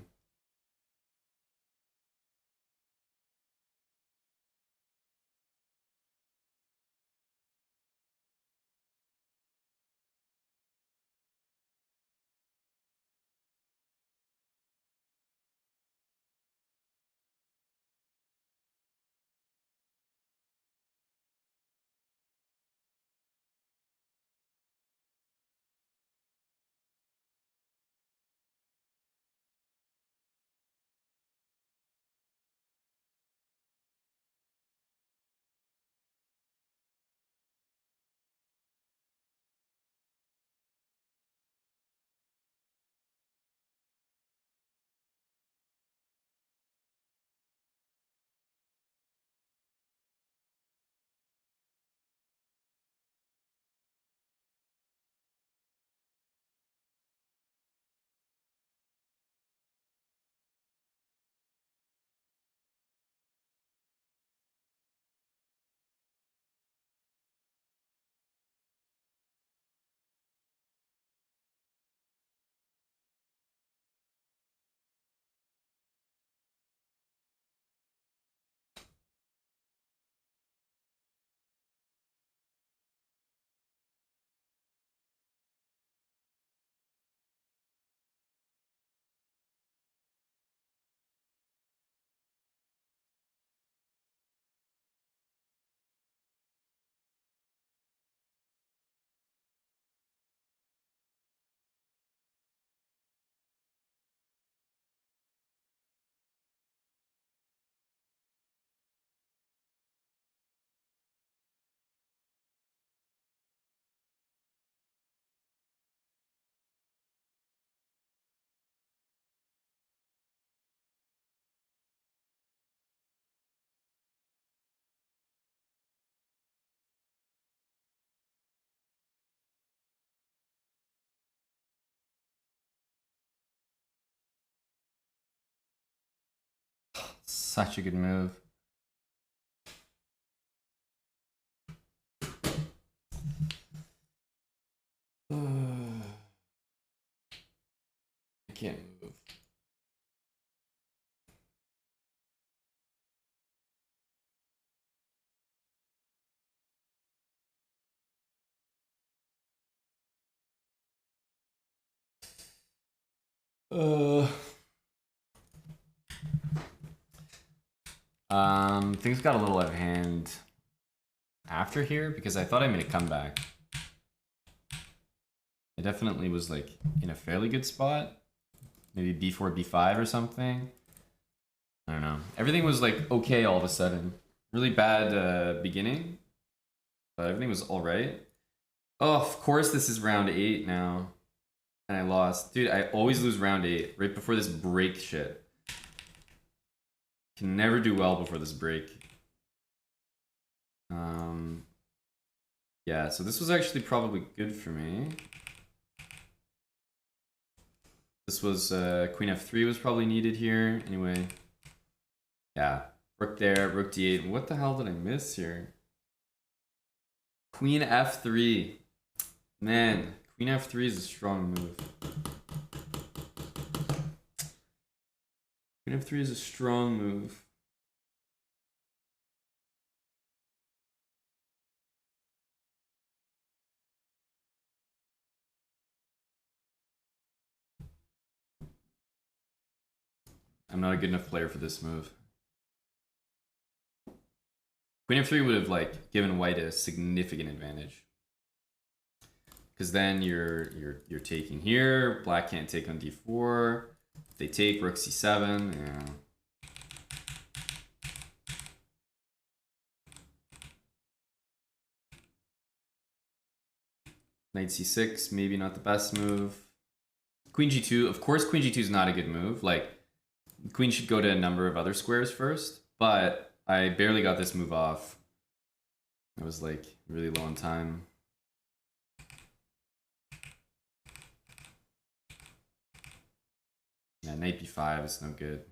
Such a good move. I can't move. Things got a little out of hand after here because I thought I made a comeback. I definitely was like in a fairly good spot. Maybe b4, b5 or something. I don't know. Everything was like okay all of a sudden. Really bad beginning, but everything was all right. Oh, of course this is round 8 now. And I lost. Dude, I always lose round 8 right before this break shit. can never do well before this break. Yeah, so this was actually probably good for me. This was queen f3 was probably needed here. Anyway, yeah, rook there, rook d8. What the hell did I miss here? Queen f3. Man, queen f3 is a strong move. Queen f3 is a strong move. I'm not a good enough player for this move. Queen f3 would have like given white a significant advantage. Because then you're taking here. Black can't take on d4. If they take rook c7, yeah. Knight c6, maybe not the best move. Queen g2, of course queen g2 is not a good move. Like, queen should go to a number of other squares first, but I barely got this move off. I was like really low on time. Yeah, knight b5 is no good.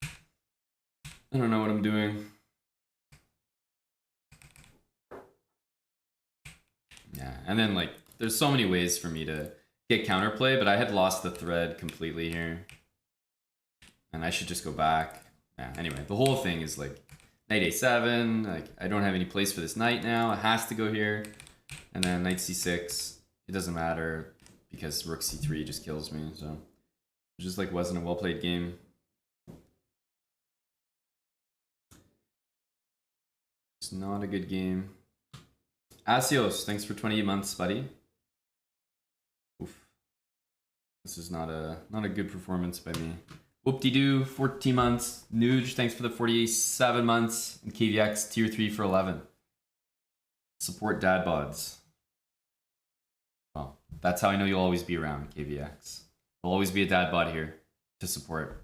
I don't know what I'm doing. Yeah, and then like there's so many ways for me to get counterplay, but I had lost the thread completely here. And I should just go back. Yeah, anyway, the whole thing is like knight a7, like I don't have any place for this knight now. It has to go here. And then knight c6. It doesn't matter because rook c3 just kills me, so it just like wasn't a well-played game. It's not a good game. Asios, thanks for 28 months, buddy. Oof. This is not a good performance by me. Whoop-de-doo, 14 months. Nuge, thanks for the 47 months. And KVX, tier 3 for 11. Support dad bods. Well, that's how I know you'll always be around, KVX. There'll always be a dad bod here to support.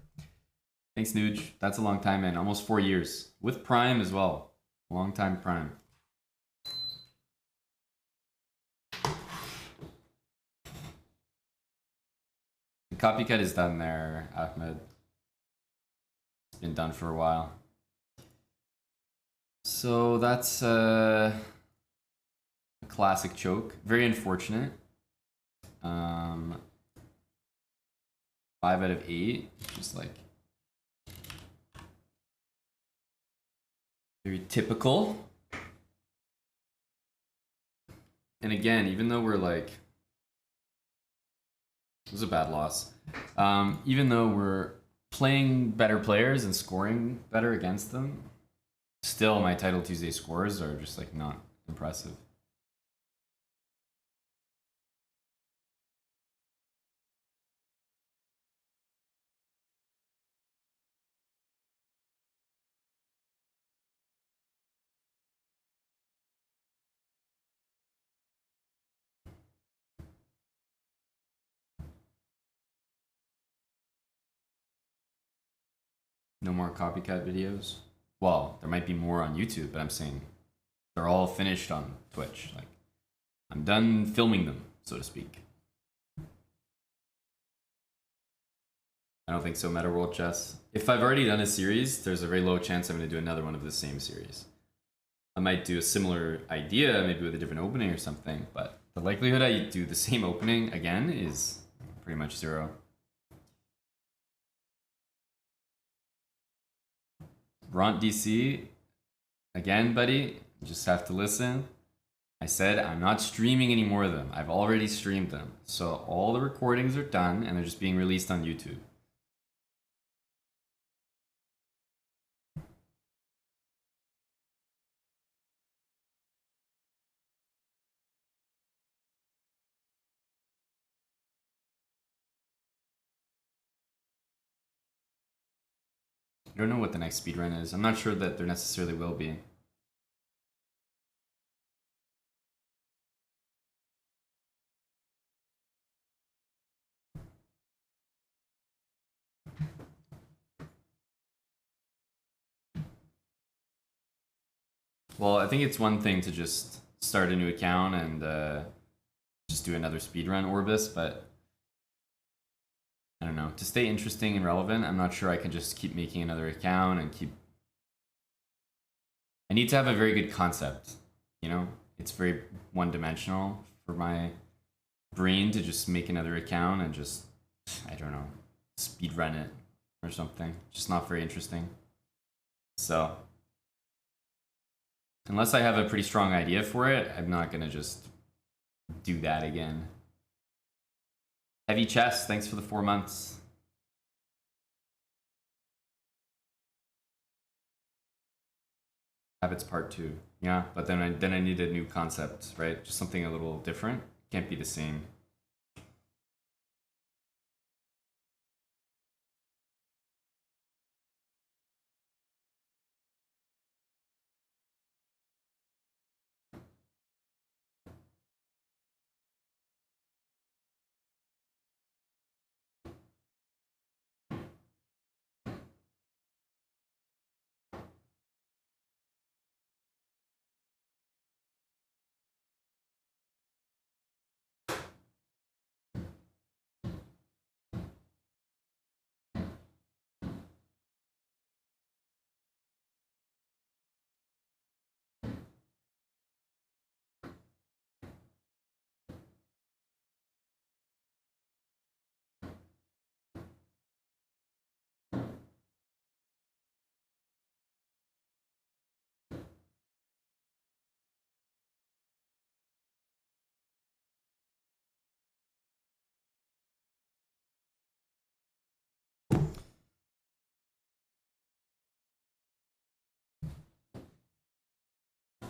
Thanks, Nuge. That's a long time, man. Almost 4 years. With Prime as well. Long time Prime. The copycat is done there, Ahmed. It's been done for a while. So that's a classic choke. Very unfortunate. 5 out of 8. Just like very typical. And again, even though we're like, it was a bad loss. Even though we're playing better players and scoring better against them, still my Title Tuesday scores are just like not impressive. No more copycat videos. Well, there might be more on YouTube, but I'm saying they're all finished on Twitch. Like, I'm done filming them, so to speak. I don't think so, Meta World Chess. If I've already done a series, there's a very low chance I'm going to do another one of the same series. I might do a similar idea, maybe with a different opening or something, but the likelihood I do the same opening again is pretty much 0. Ront DC, again, buddy, you just have to listen. I said I'm not streaming any more of them. I've already streamed them. So all the recordings are done and they're just being released on YouTube. I don't know what the next speedrun is. I'm not sure that there necessarily will be. Well, I think it's one thing to just start a new account and just do another speedrun Orbis, but I don't know. To stay interesting and relevant, I'm not sure I can just keep making another account and keep... I need to have a very good concept, you know? It's very one-dimensional for my brain to just make another account and just, I don't know, speedrun it or something. Just not very interesting. So, unless I have a pretty strong idea for it, I'm not gonna just do that again. Heavy Chess, thanks for the 4 months. Habits Part 2. Yeah, but then I need a new concept, right? Just something a little different. Can't be the same.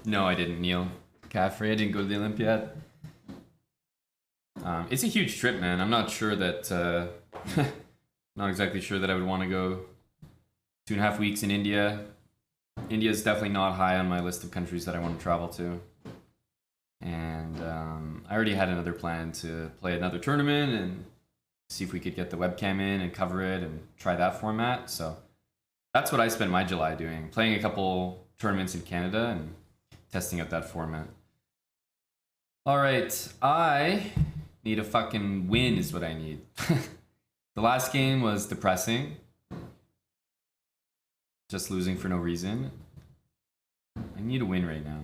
No, I didn't, Neil Caffrey. I didn't go to the Olympiad. It's a huge trip, man. I'm not sure that... not exactly sure that I would want to go 2.5 weeks in India. India is definitely not high on my list of countries that I want to travel to. And I already had another plan to play another tournament and see if we could get the webcam in and cover it and try that format. So that's what I spent my July doing, playing a couple tournaments in Canada and testing out that format. All right, I need a fucking win is what I need. The last game was depressing. Just losing for no reason. I need a win right now.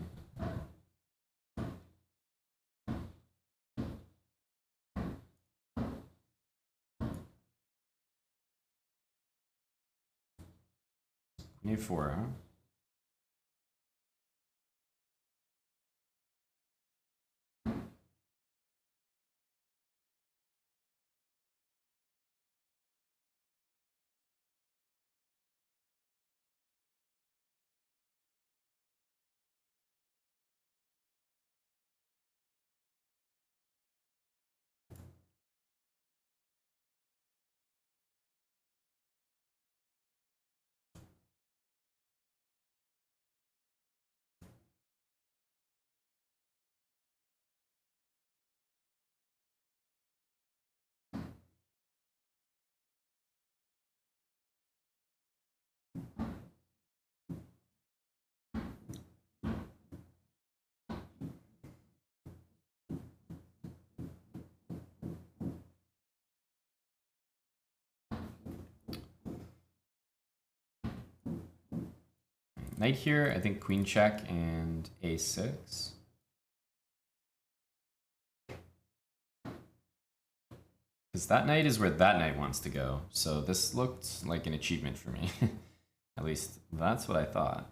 Need 4, huh? Knight here, I think queen check and a6. Because that knight is where that knight wants to go. So this looked like an achievement for me. At least that's what I thought.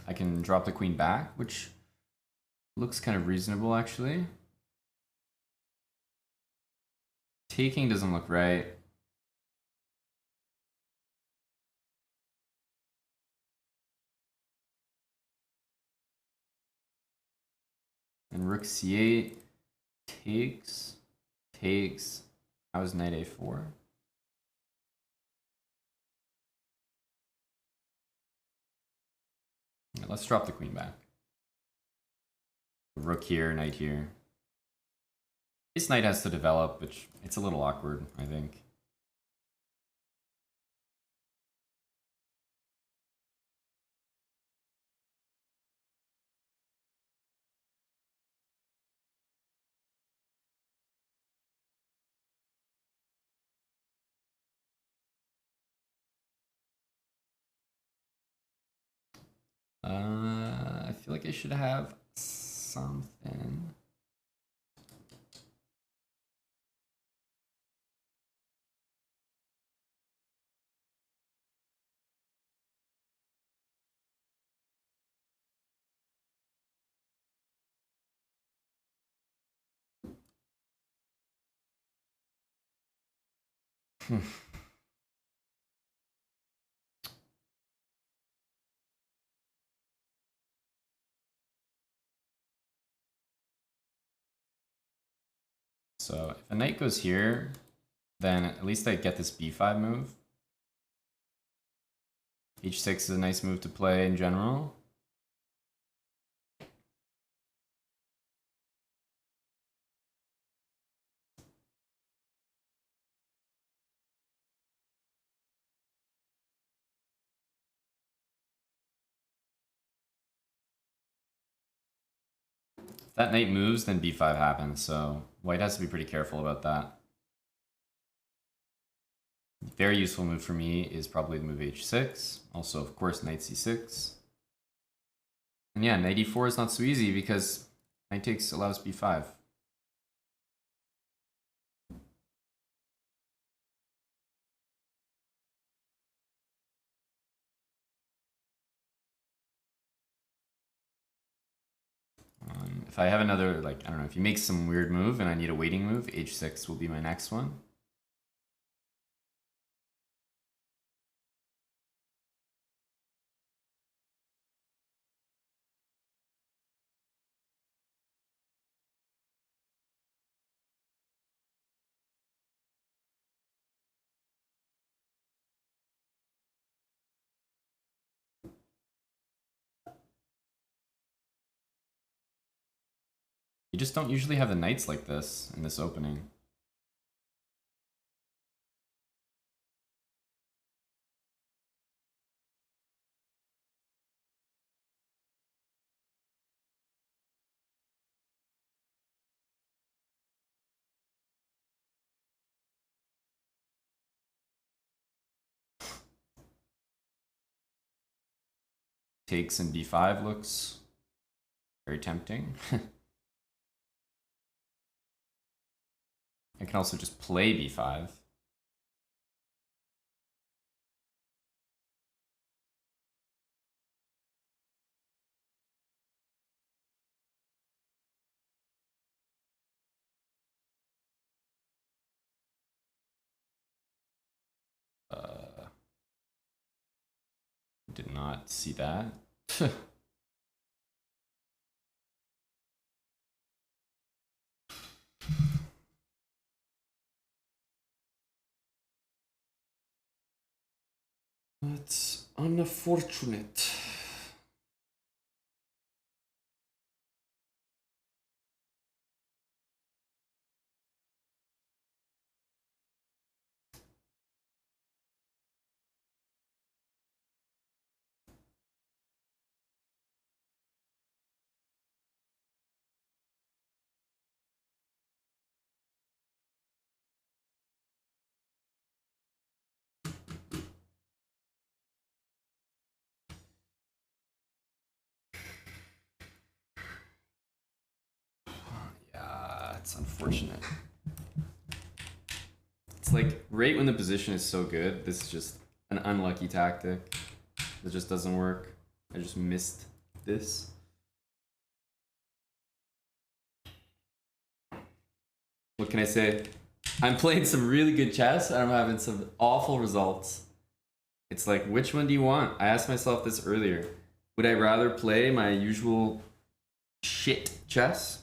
I can drop the queen back, which looks kind of reasonable actually. Taking doesn't look right. And rook c8 takes. How's knight a4? Yeah, let's drop the queen back. Rook here, knight here. This knight has to develop, which it's a little awkward, I think. I feel like I should have something. So if a knight goes here, then at least I get this b5 move. h6 is a nice move to play in general. If that knight moves, then b5 happens, so white has to be pretty careful about that. Very useful move for me is probably the move h6. Also, of course, knight c6. And yeah, knight e4 is not so easy because knight takes allows b5. If I have another, like, I don't know, if he makes some weird move and I need a waiting move, h6 will be my next one. You just don't usually have the knights like this in this opening. Takes and b5 looks very tempting. I can also just play b5. Did not see that. That's unfortunate. Yeah, it's unfortunate. It's like right when the position is so good, this is just an unlucky tactic. It just doesn't work. I just missed this. What can I say? I'm playing some really good chess and I'm having some awful results. It's like, which one do you want? I asked myself this earlier. Would I rather play my usual shit chess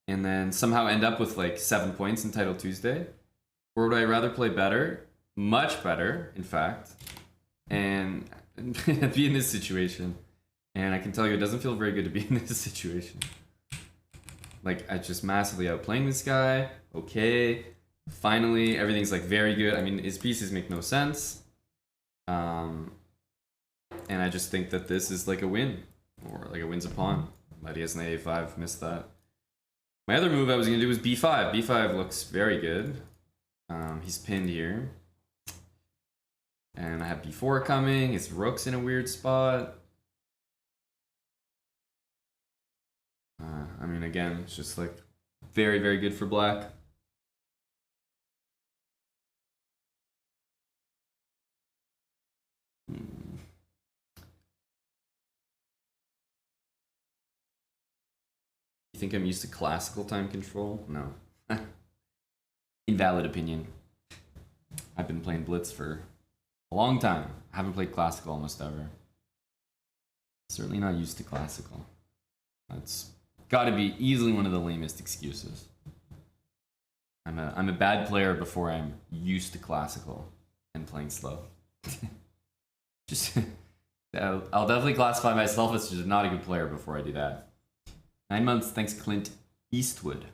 and then somehow end up with like 7 points in Title Tuesday? Or would I rather play better, much better, in fact, and be in this situation? And I can tell you, it doesn't feel very good to be in this situation. Like, I just massively outplaying this guy. Okay. Finally, everything's like very good. I mean, his pieces make no sense. And I just think that this is like a win. Or like a win's a pawn. But he has knight a5, missed that. My other move I was going to do was b5. b5 looks very good. He's pinned here. And I have b4 coming. His rook's in a weird spot. I mean, again, it's just like very, very good for black. You think I'm used to classical time control? No. Invalid opinion. I've been playing Blitz for a long time. I haven't played classical almost ever. Certainly not used to classical. That's got to be easily one of the lamest excuses. I'm a bad player before I'm used to classical and playing slow. Just I'll definitely classify myself as just not a good player before I do that. 9 months, thanks Clint Eastwood.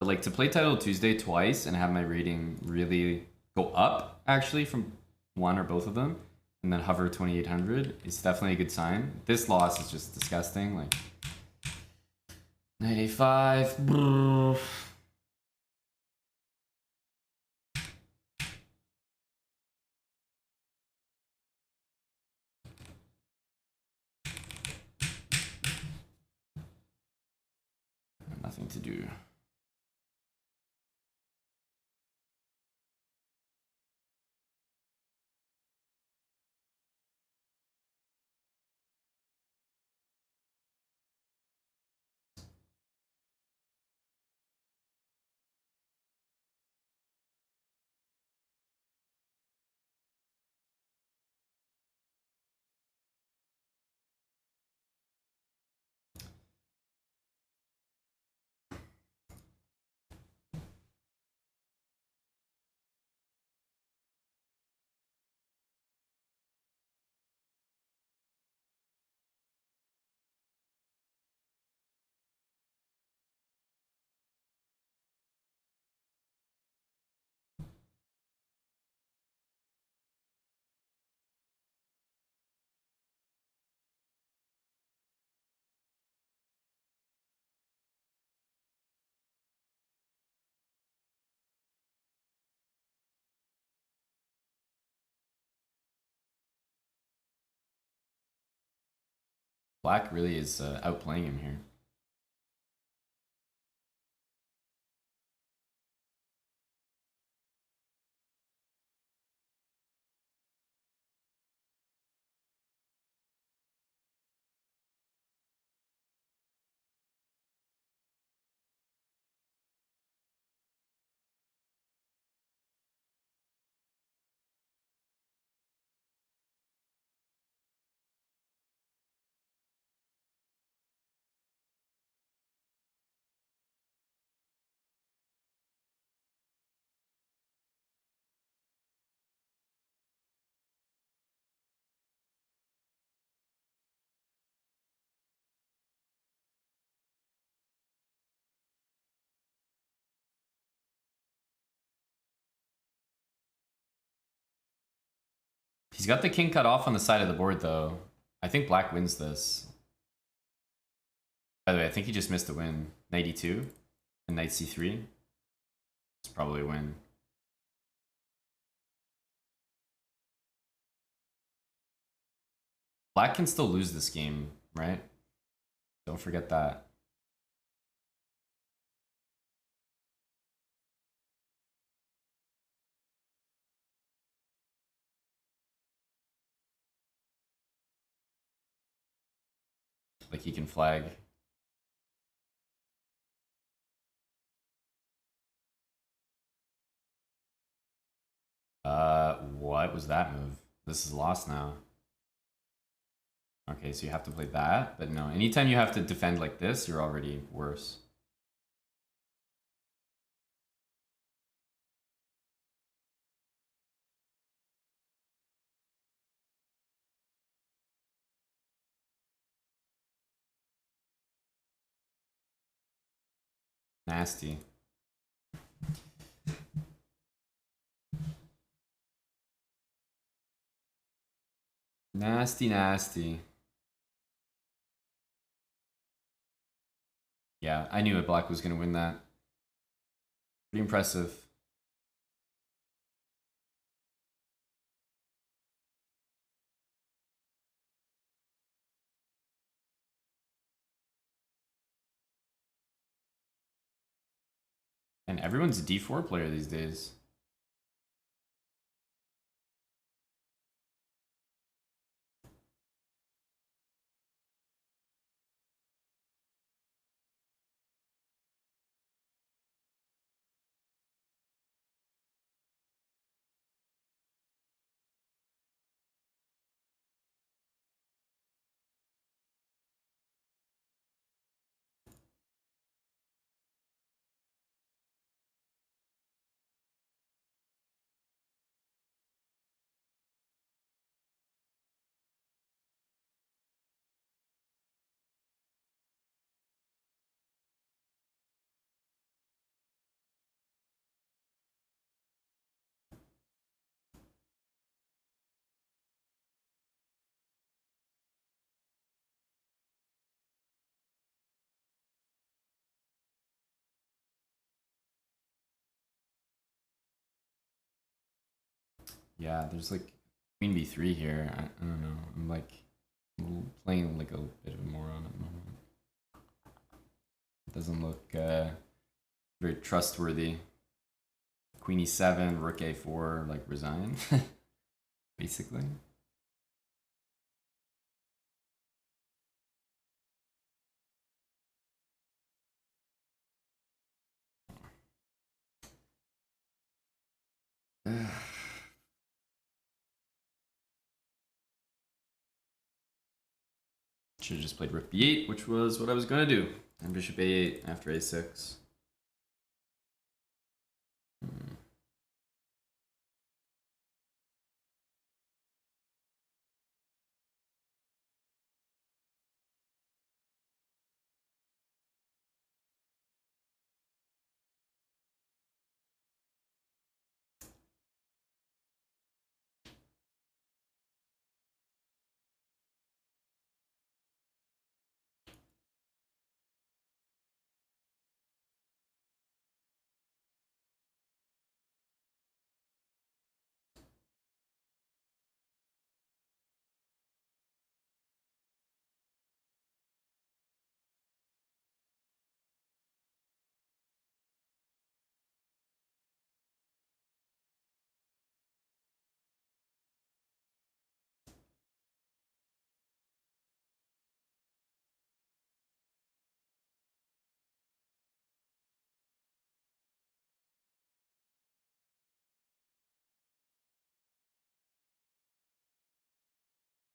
But like to play Title Tuesday twice and have my rating really go up actually from one or both of them and then hover 2800 is definitely a good sign. This loss is just disgusting. Like knight a5. Nothing to do. Black really is outplaying him here. He's got the king cut off on the side of the board, though. I think black wins this. By the way, I think he just missed a win. Knight e2 and knight c3. It's probably a win. Black can still lose this game, right? Don't forget that. Like he can flag. What was that move? This is lost now. Okay, so you have to play that, but no. Anytime you have to defend like this, you're already worse. Nasty. Nasty, nasty. Yeah, I knew it. Black was going to win that. Pretty impressive. And everyone's a D4 player these days. Yeah, there's like Queen B3 here. I don't know. I'm like playing like a bit of a moron at the moment. It doesn't look very trustworthy. Queen E7, Rook A4, like resign, basically. Should have just played Rook B8, which was what I was gonna do. And Bishop A8 after A6.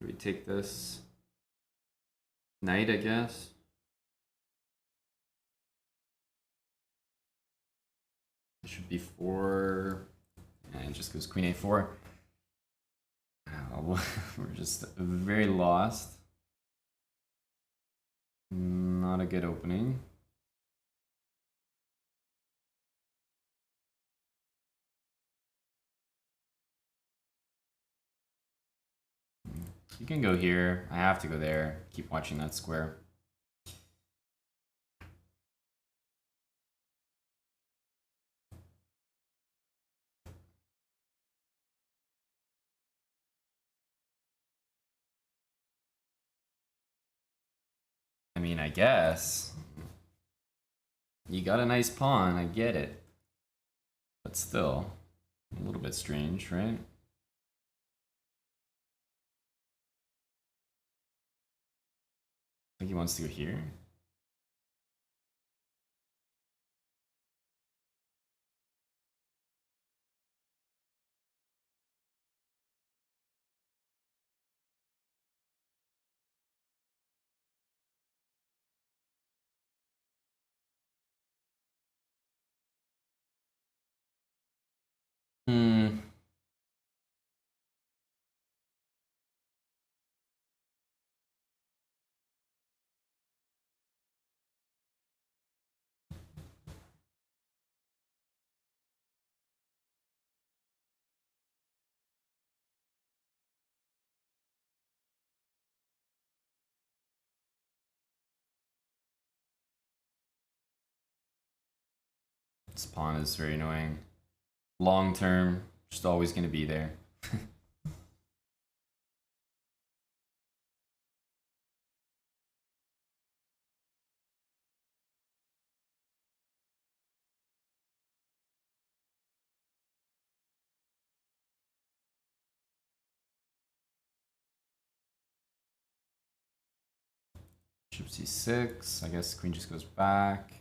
Do we take this knight, I guess? Bishop B4. And it just goes Queen A4. Oh, we're just very lost. Not a good opening. You can go here. I have to go there. Keep watching that square. I mean, I guess. You got a nice pawn, I get it. But still, a little bit strange, right? I think he wants to go here. Hmm. This pawn is very annoying. Long term, just always going to be there. Bishop c6. I guess queen just goes back.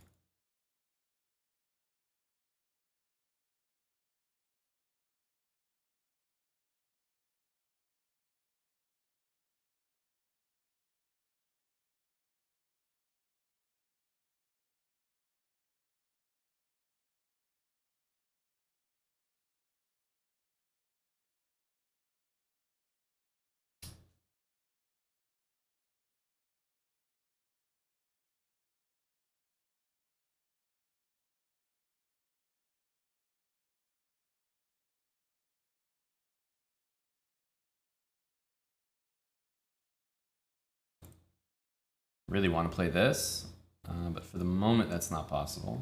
Really want to play this, but for the moment that's not possible.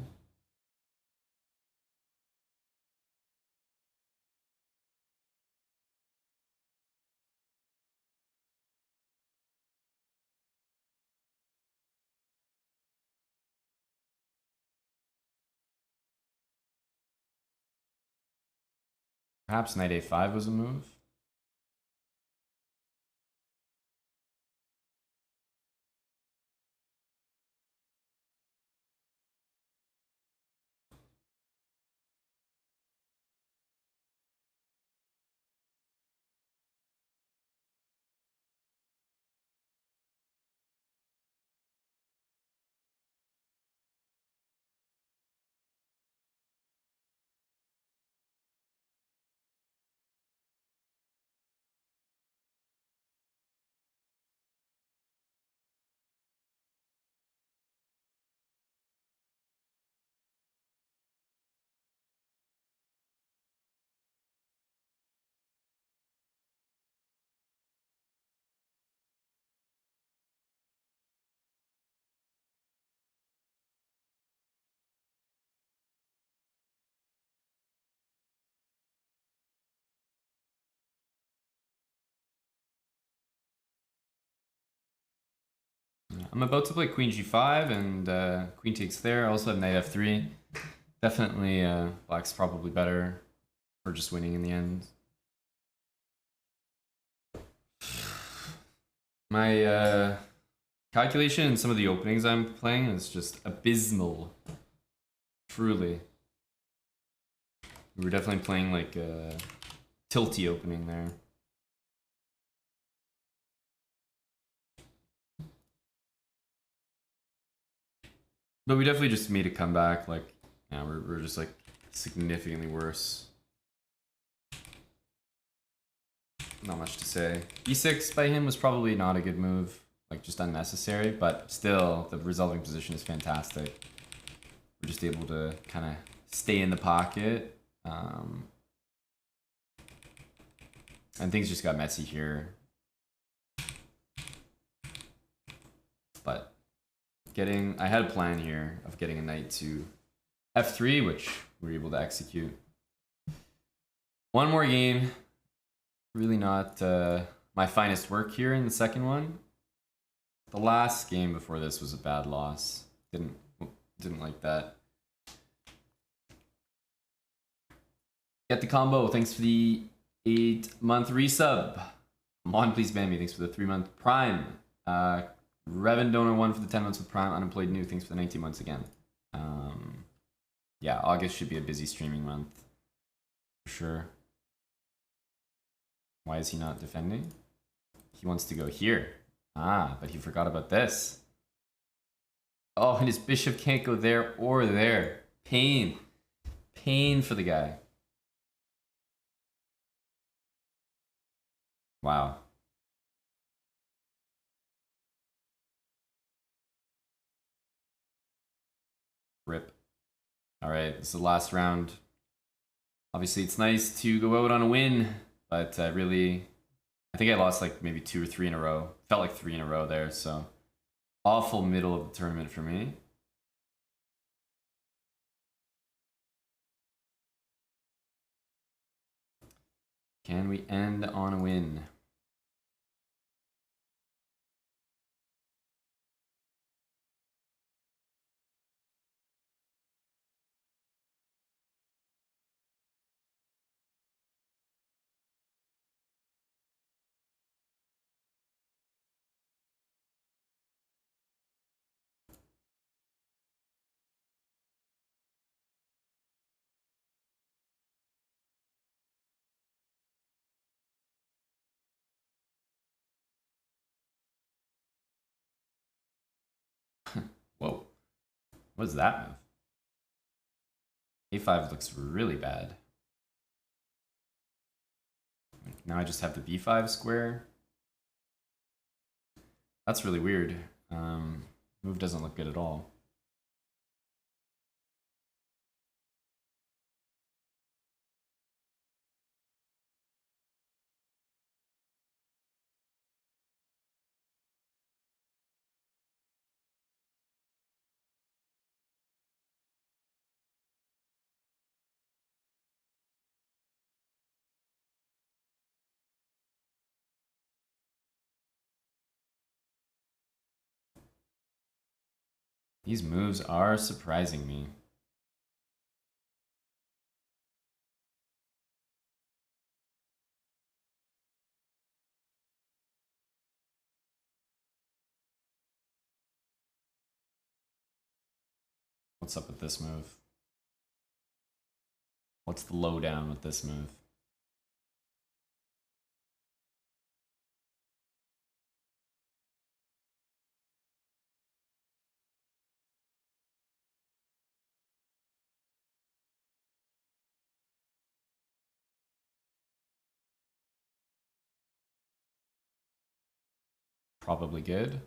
Perhaps knight a5 was a move. I'm about to play queen g5 and queen takes there. I also have knight f3. Definitely black's probably better for just winning in the end. My calculation in some of the openings I'm playing is just abysmal. Truly. We were definitely playing like a tilty opening there. But we definitely just made a comeback. Like, yeah, we're just like significantly worse. Not much to say. E6 by him was probably not a good move, like just unnecessary, but still the resolving position is fantastic. We're just able to kind of stay in the pocket. And things just got messy here. But I had a plan here of getting a knight to f3, which we were able to execute. One more game. Really not my finest work here in the second one. The last game before this was a bad loss. Didn't like that. Get the combo. Thanks for the 8-month resub. Mon, please ban me. Thanks for the 3-month prime. Revan Donor 1 for the 10 months with prime. Unemployed new. Thanks for the 19 months again. Yeah, August should be a busy streaming month for sure. Why is he not defending? He wants to go here. Ah, but he forgot about this. Oh, and his bishop can't go there or there. Pain. Pain for the guy. Wow. Rip. All right, this is the last round. Obviously, it's nice to go out on a win, but really, I think I lost like maybe 2 or 3 in a row. Felt like 3 in a row there, so awful middle of the tournament for me. Can we end on a win? Whoa. What is that move? A5 looks really bad. Now I just have the B5 square. That's really weird. Move doesn't look good at all. These moves are surprising me. What's up with this move? What's the lowdown with this move? Probably good.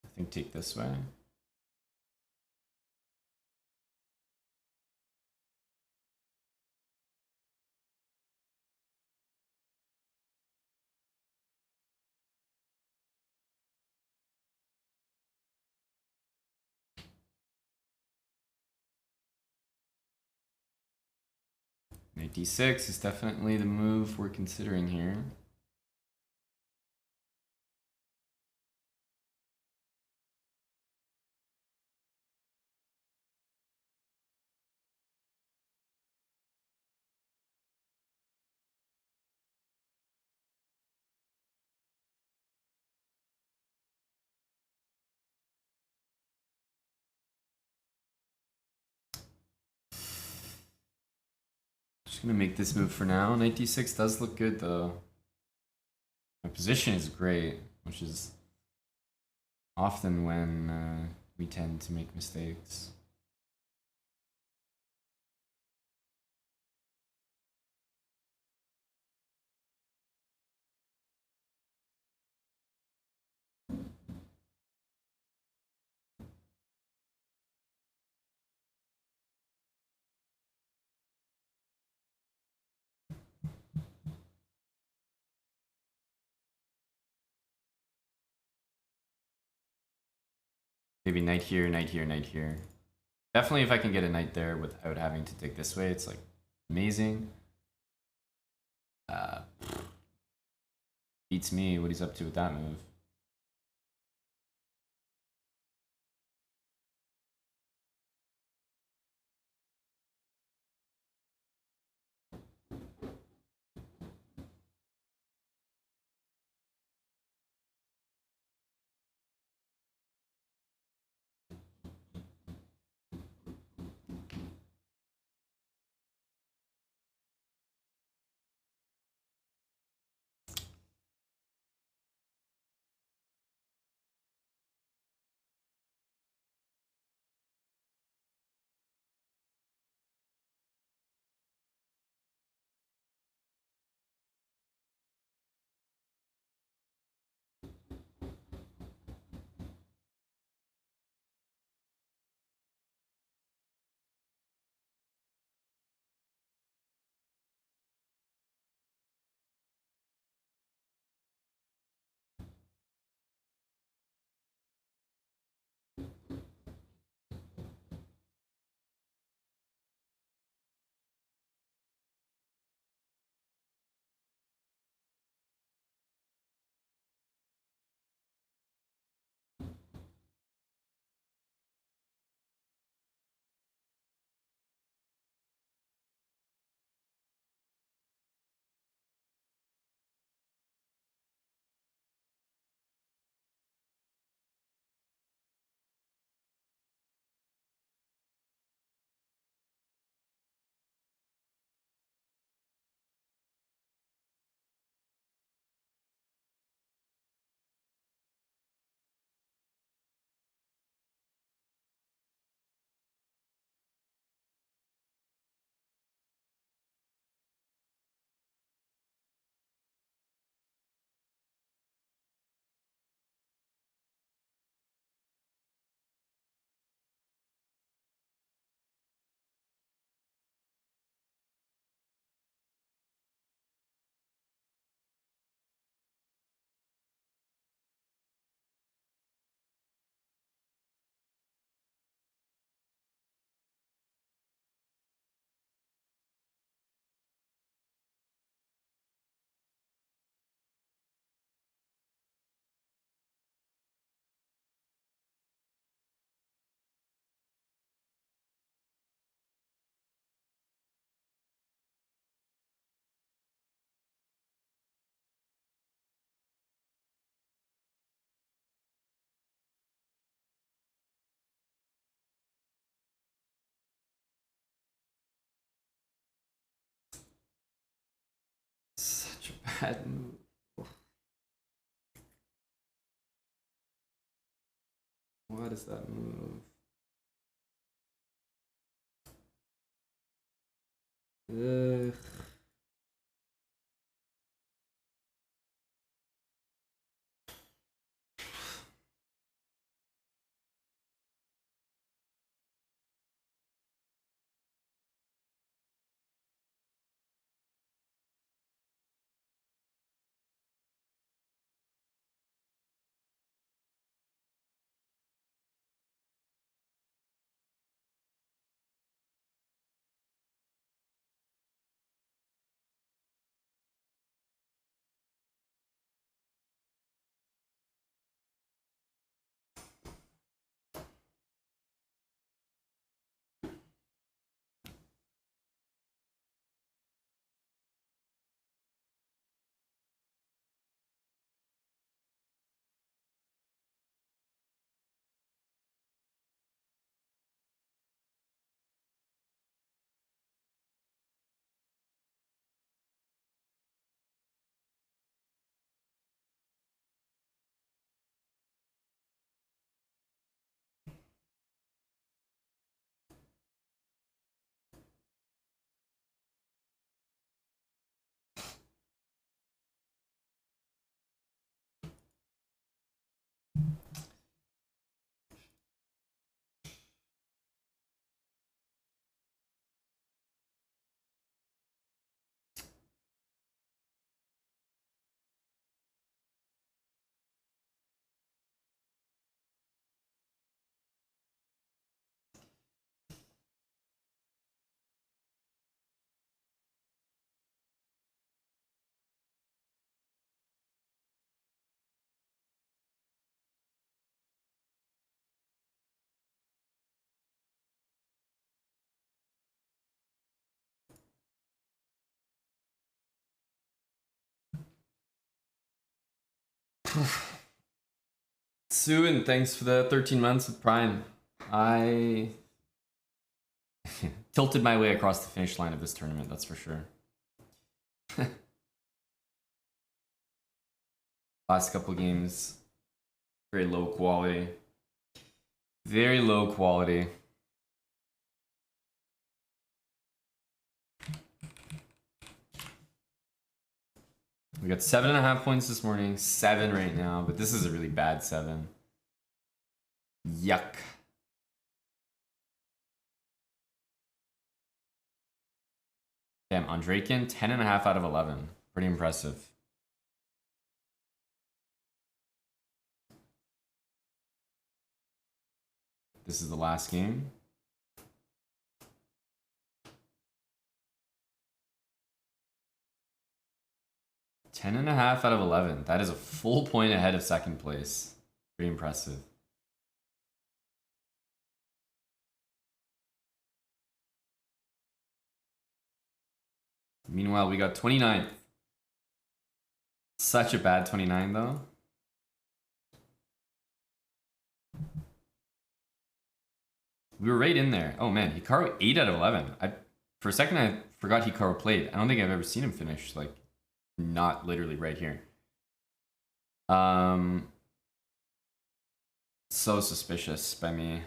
I think take this way. Knight d6 is definitely the move we're considering here. Just gonna make this move for now. Knight d6 does look good though. My position is great, which is often when we tend to make mistakes. Maybe knight here, knight here, knight here. Definitely if I can get a knight there without having to dig this way, it's like amazing. Beats me what he's up to with that move. bad move. What is that move? Ugh. Sue, and thanks for the 13 months of Prime. I tilted my way across the finish line of this tournament, that's for sure. Last couple games, very low quality. Very low quality. We got 7.5 points this morning, 7 right now, but this is a really bad 7. Yuck. Damn, Andreikin, 10.5 out of 11. Pretty impressive. This is the last game. Ten and a half out of 11. That is a full point ahead of second place. Pretty impressive. Meanwhile, we got 29th. Such a bad 29 though. We were right in there. Oh man, Hikaru 8 out of 11. For a second I forgot Hikaru played. I don't think I've ever seen him finish, like, not literally right here. So suspicious by me.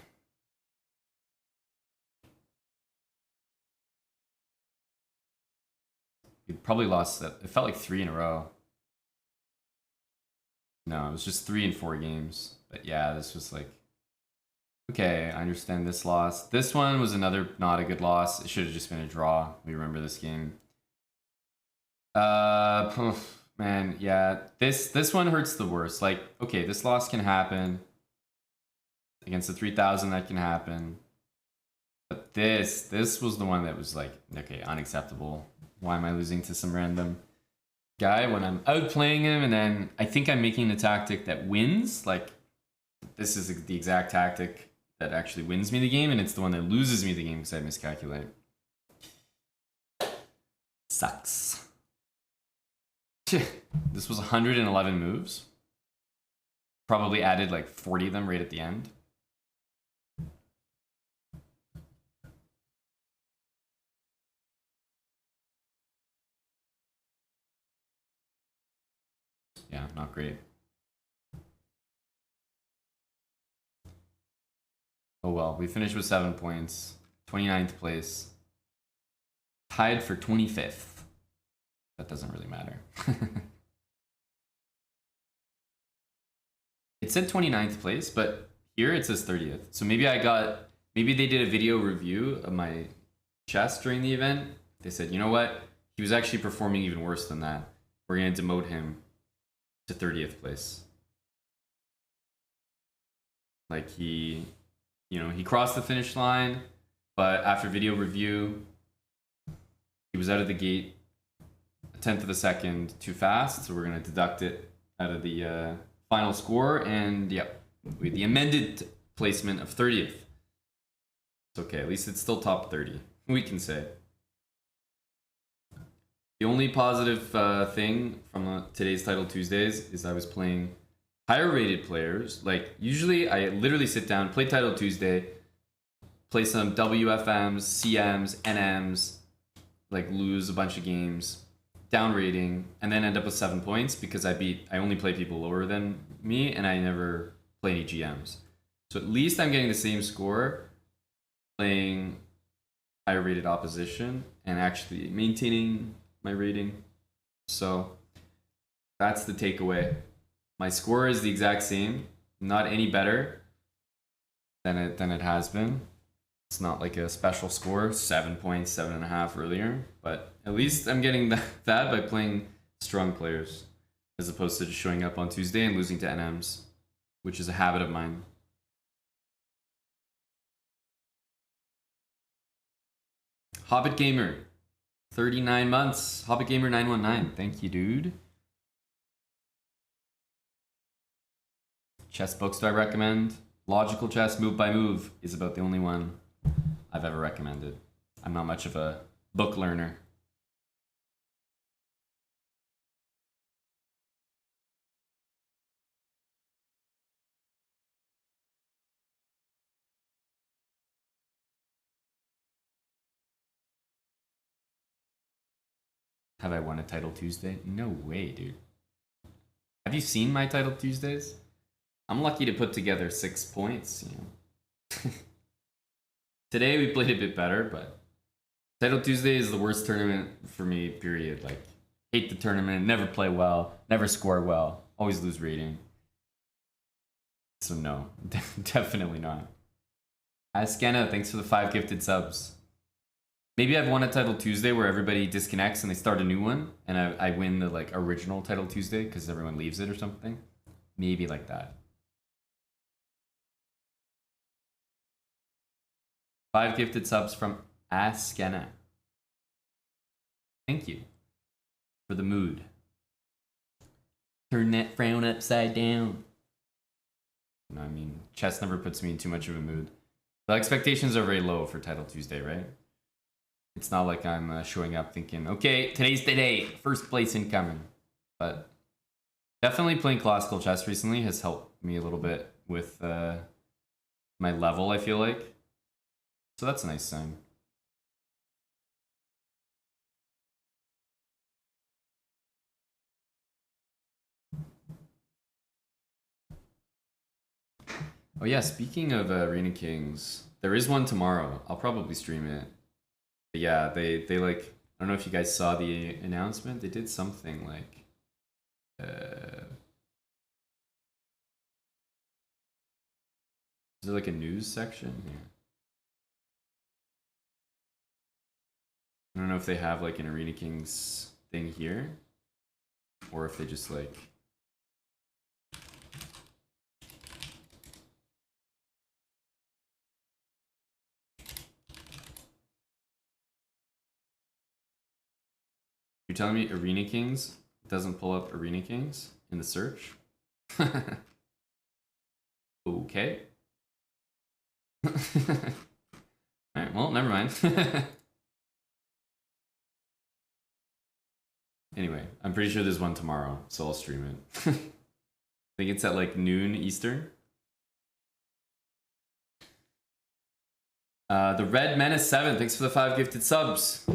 He probably lost that. It felt like 3 in a row. No, it was just 3 in 4 games. But yeah, this was like, okay, I understand this loss. This one was another not a good loss. It should have just been a draw. We remember this game. Man, yeah. This one hurts the worst. Like, okay, this loss can happen. Against the 3000, that can happen. But this was the one that was like, okay, unacceptable. Why am I losing to some random guy when I'm outplaying him, and then I think I'm making the tactic that wins? Like, this is the exact tactic that actually wins me the game, and it's the one that loses me the game because I miscalculate. Sucks. This was 111 moves. Probably added like 40 of them right at the end. Yeah, not great. Oh well, we finished with 7 points. 29th place. Tied for 25th. That doesn't really matter. It said 29th place, but here it says 30th. So maybe they did a video review of my chess during the event. They said, you know what? He was actually performing even worse than that. We're going to demote him to 30th place. Like he crossed the finish line, but after video review, he was out of the gate a tenth of a second too fast. So we're going to deduct it out of the final score, and yep, with the amended placement of 30th. It's okay, at least it's still top 30, we can say. The only positive thing from today's Title Tuesdays is I was playing higher rated players. Like, usually I literally sit down, play Title Tuesday, play some WFMs, CMs, NMs, like lose a bunch of games, down rating, and then end up with 7 points because I only play people lower than me and I never play any GMs. So at least I'm getting the same score playing higher rated opposition and actually maintaining my rating. So that's the takeaway. My score is the exact same, not any better than it has been. It's not like a special score, 7 points, 7.5 earlier, but at least I'm getting that by playing strong players, as opposed to just showing up on Tuesday and losing to NMs, which is a habit of mine. Hobbit Gamer, 39 months. Hobbit Gamer 919, thank you, dude. Chess books do I recommend? Logical Chess Move by Move is about the only one I've ever recommended. I'm not much of a book learner. Have I won a Title Tuesday? No way, dude. Have you seen my Title Tuesdays? I'm lucky to put together 6 points, you know. Today we played a bit better, but Title Tuesday is the worst tournament for me, period. Like, hate the tournament, never play well, never score well, always lose rating. So no, definitely not. Askenna, thanks for the 5 gifted subs. Maybe I've won a Title Tuesday where everybody disconnects and they start a new one, and I win the like original Title Tuesday because everyone leaves it or something. Maybe like that. 5 gifted subs from Askenna. Thank you for the mood. Turn that frown upside down. No, I mean, chess never puts me in too much of a mood. The expectations are very low for Title Tuesday, right? It's not like I'm showing up thinking, okay, today's the day, first place incoming. But definitely playing classical chess recently has helped me a little bit with my level, I feel like. So that's a nice sign. Oh yeah, speaking of Arena Kings, there is one tomorrow. I'll probably stream it. But yeah, they like, I don't know if you guys saw the announcement. They did something like is there like a news section here? I don't know if they have like an Arena Kings thing here, or if they just like You're telling me Arena Kings doesn't pull up Arena Kings in the search? Okay. Alright, well, never mind. Anyway, I'm pretty sure there's one tomorrow, so I'll stream it. I think it's at like noon Eastern. The Red Menace 7, thanks for the 5 gifted subs.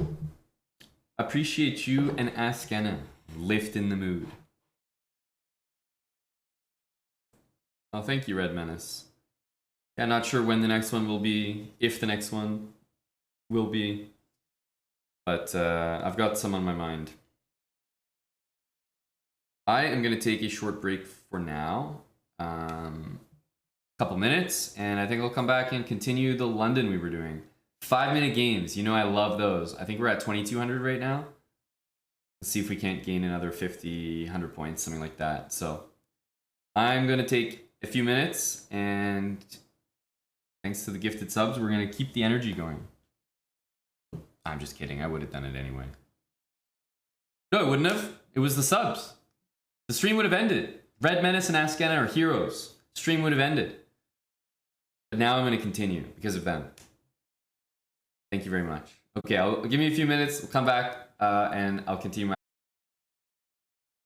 Appreciate you and Askenna lifting the mood. Oh, thank you, Red Menace. Yeah, not sure when the next one will be, if the next one will be, but I've got some on my mind. I am going to take a short break for now, couple minutes, and I think I'll come back and continue the London we were doing. 5-minute games, you know I love those. I think we're at 2,200 right now. Let's see if we can't gain another 50, 100 points, something like that. So I'm going to take a few minutes, and thanks to the gifted subs, we're going to keep the energy going. I'm just kidding. I would have done it anyway. No, I wouldn't have. It was the subs. The stream would have ended. Red Menace and Askena are heroes. Stream would have ended. But now I'm going to continue because of them. Thank you very much. Okay, give me a few minutes. We'll come back and I'll continue my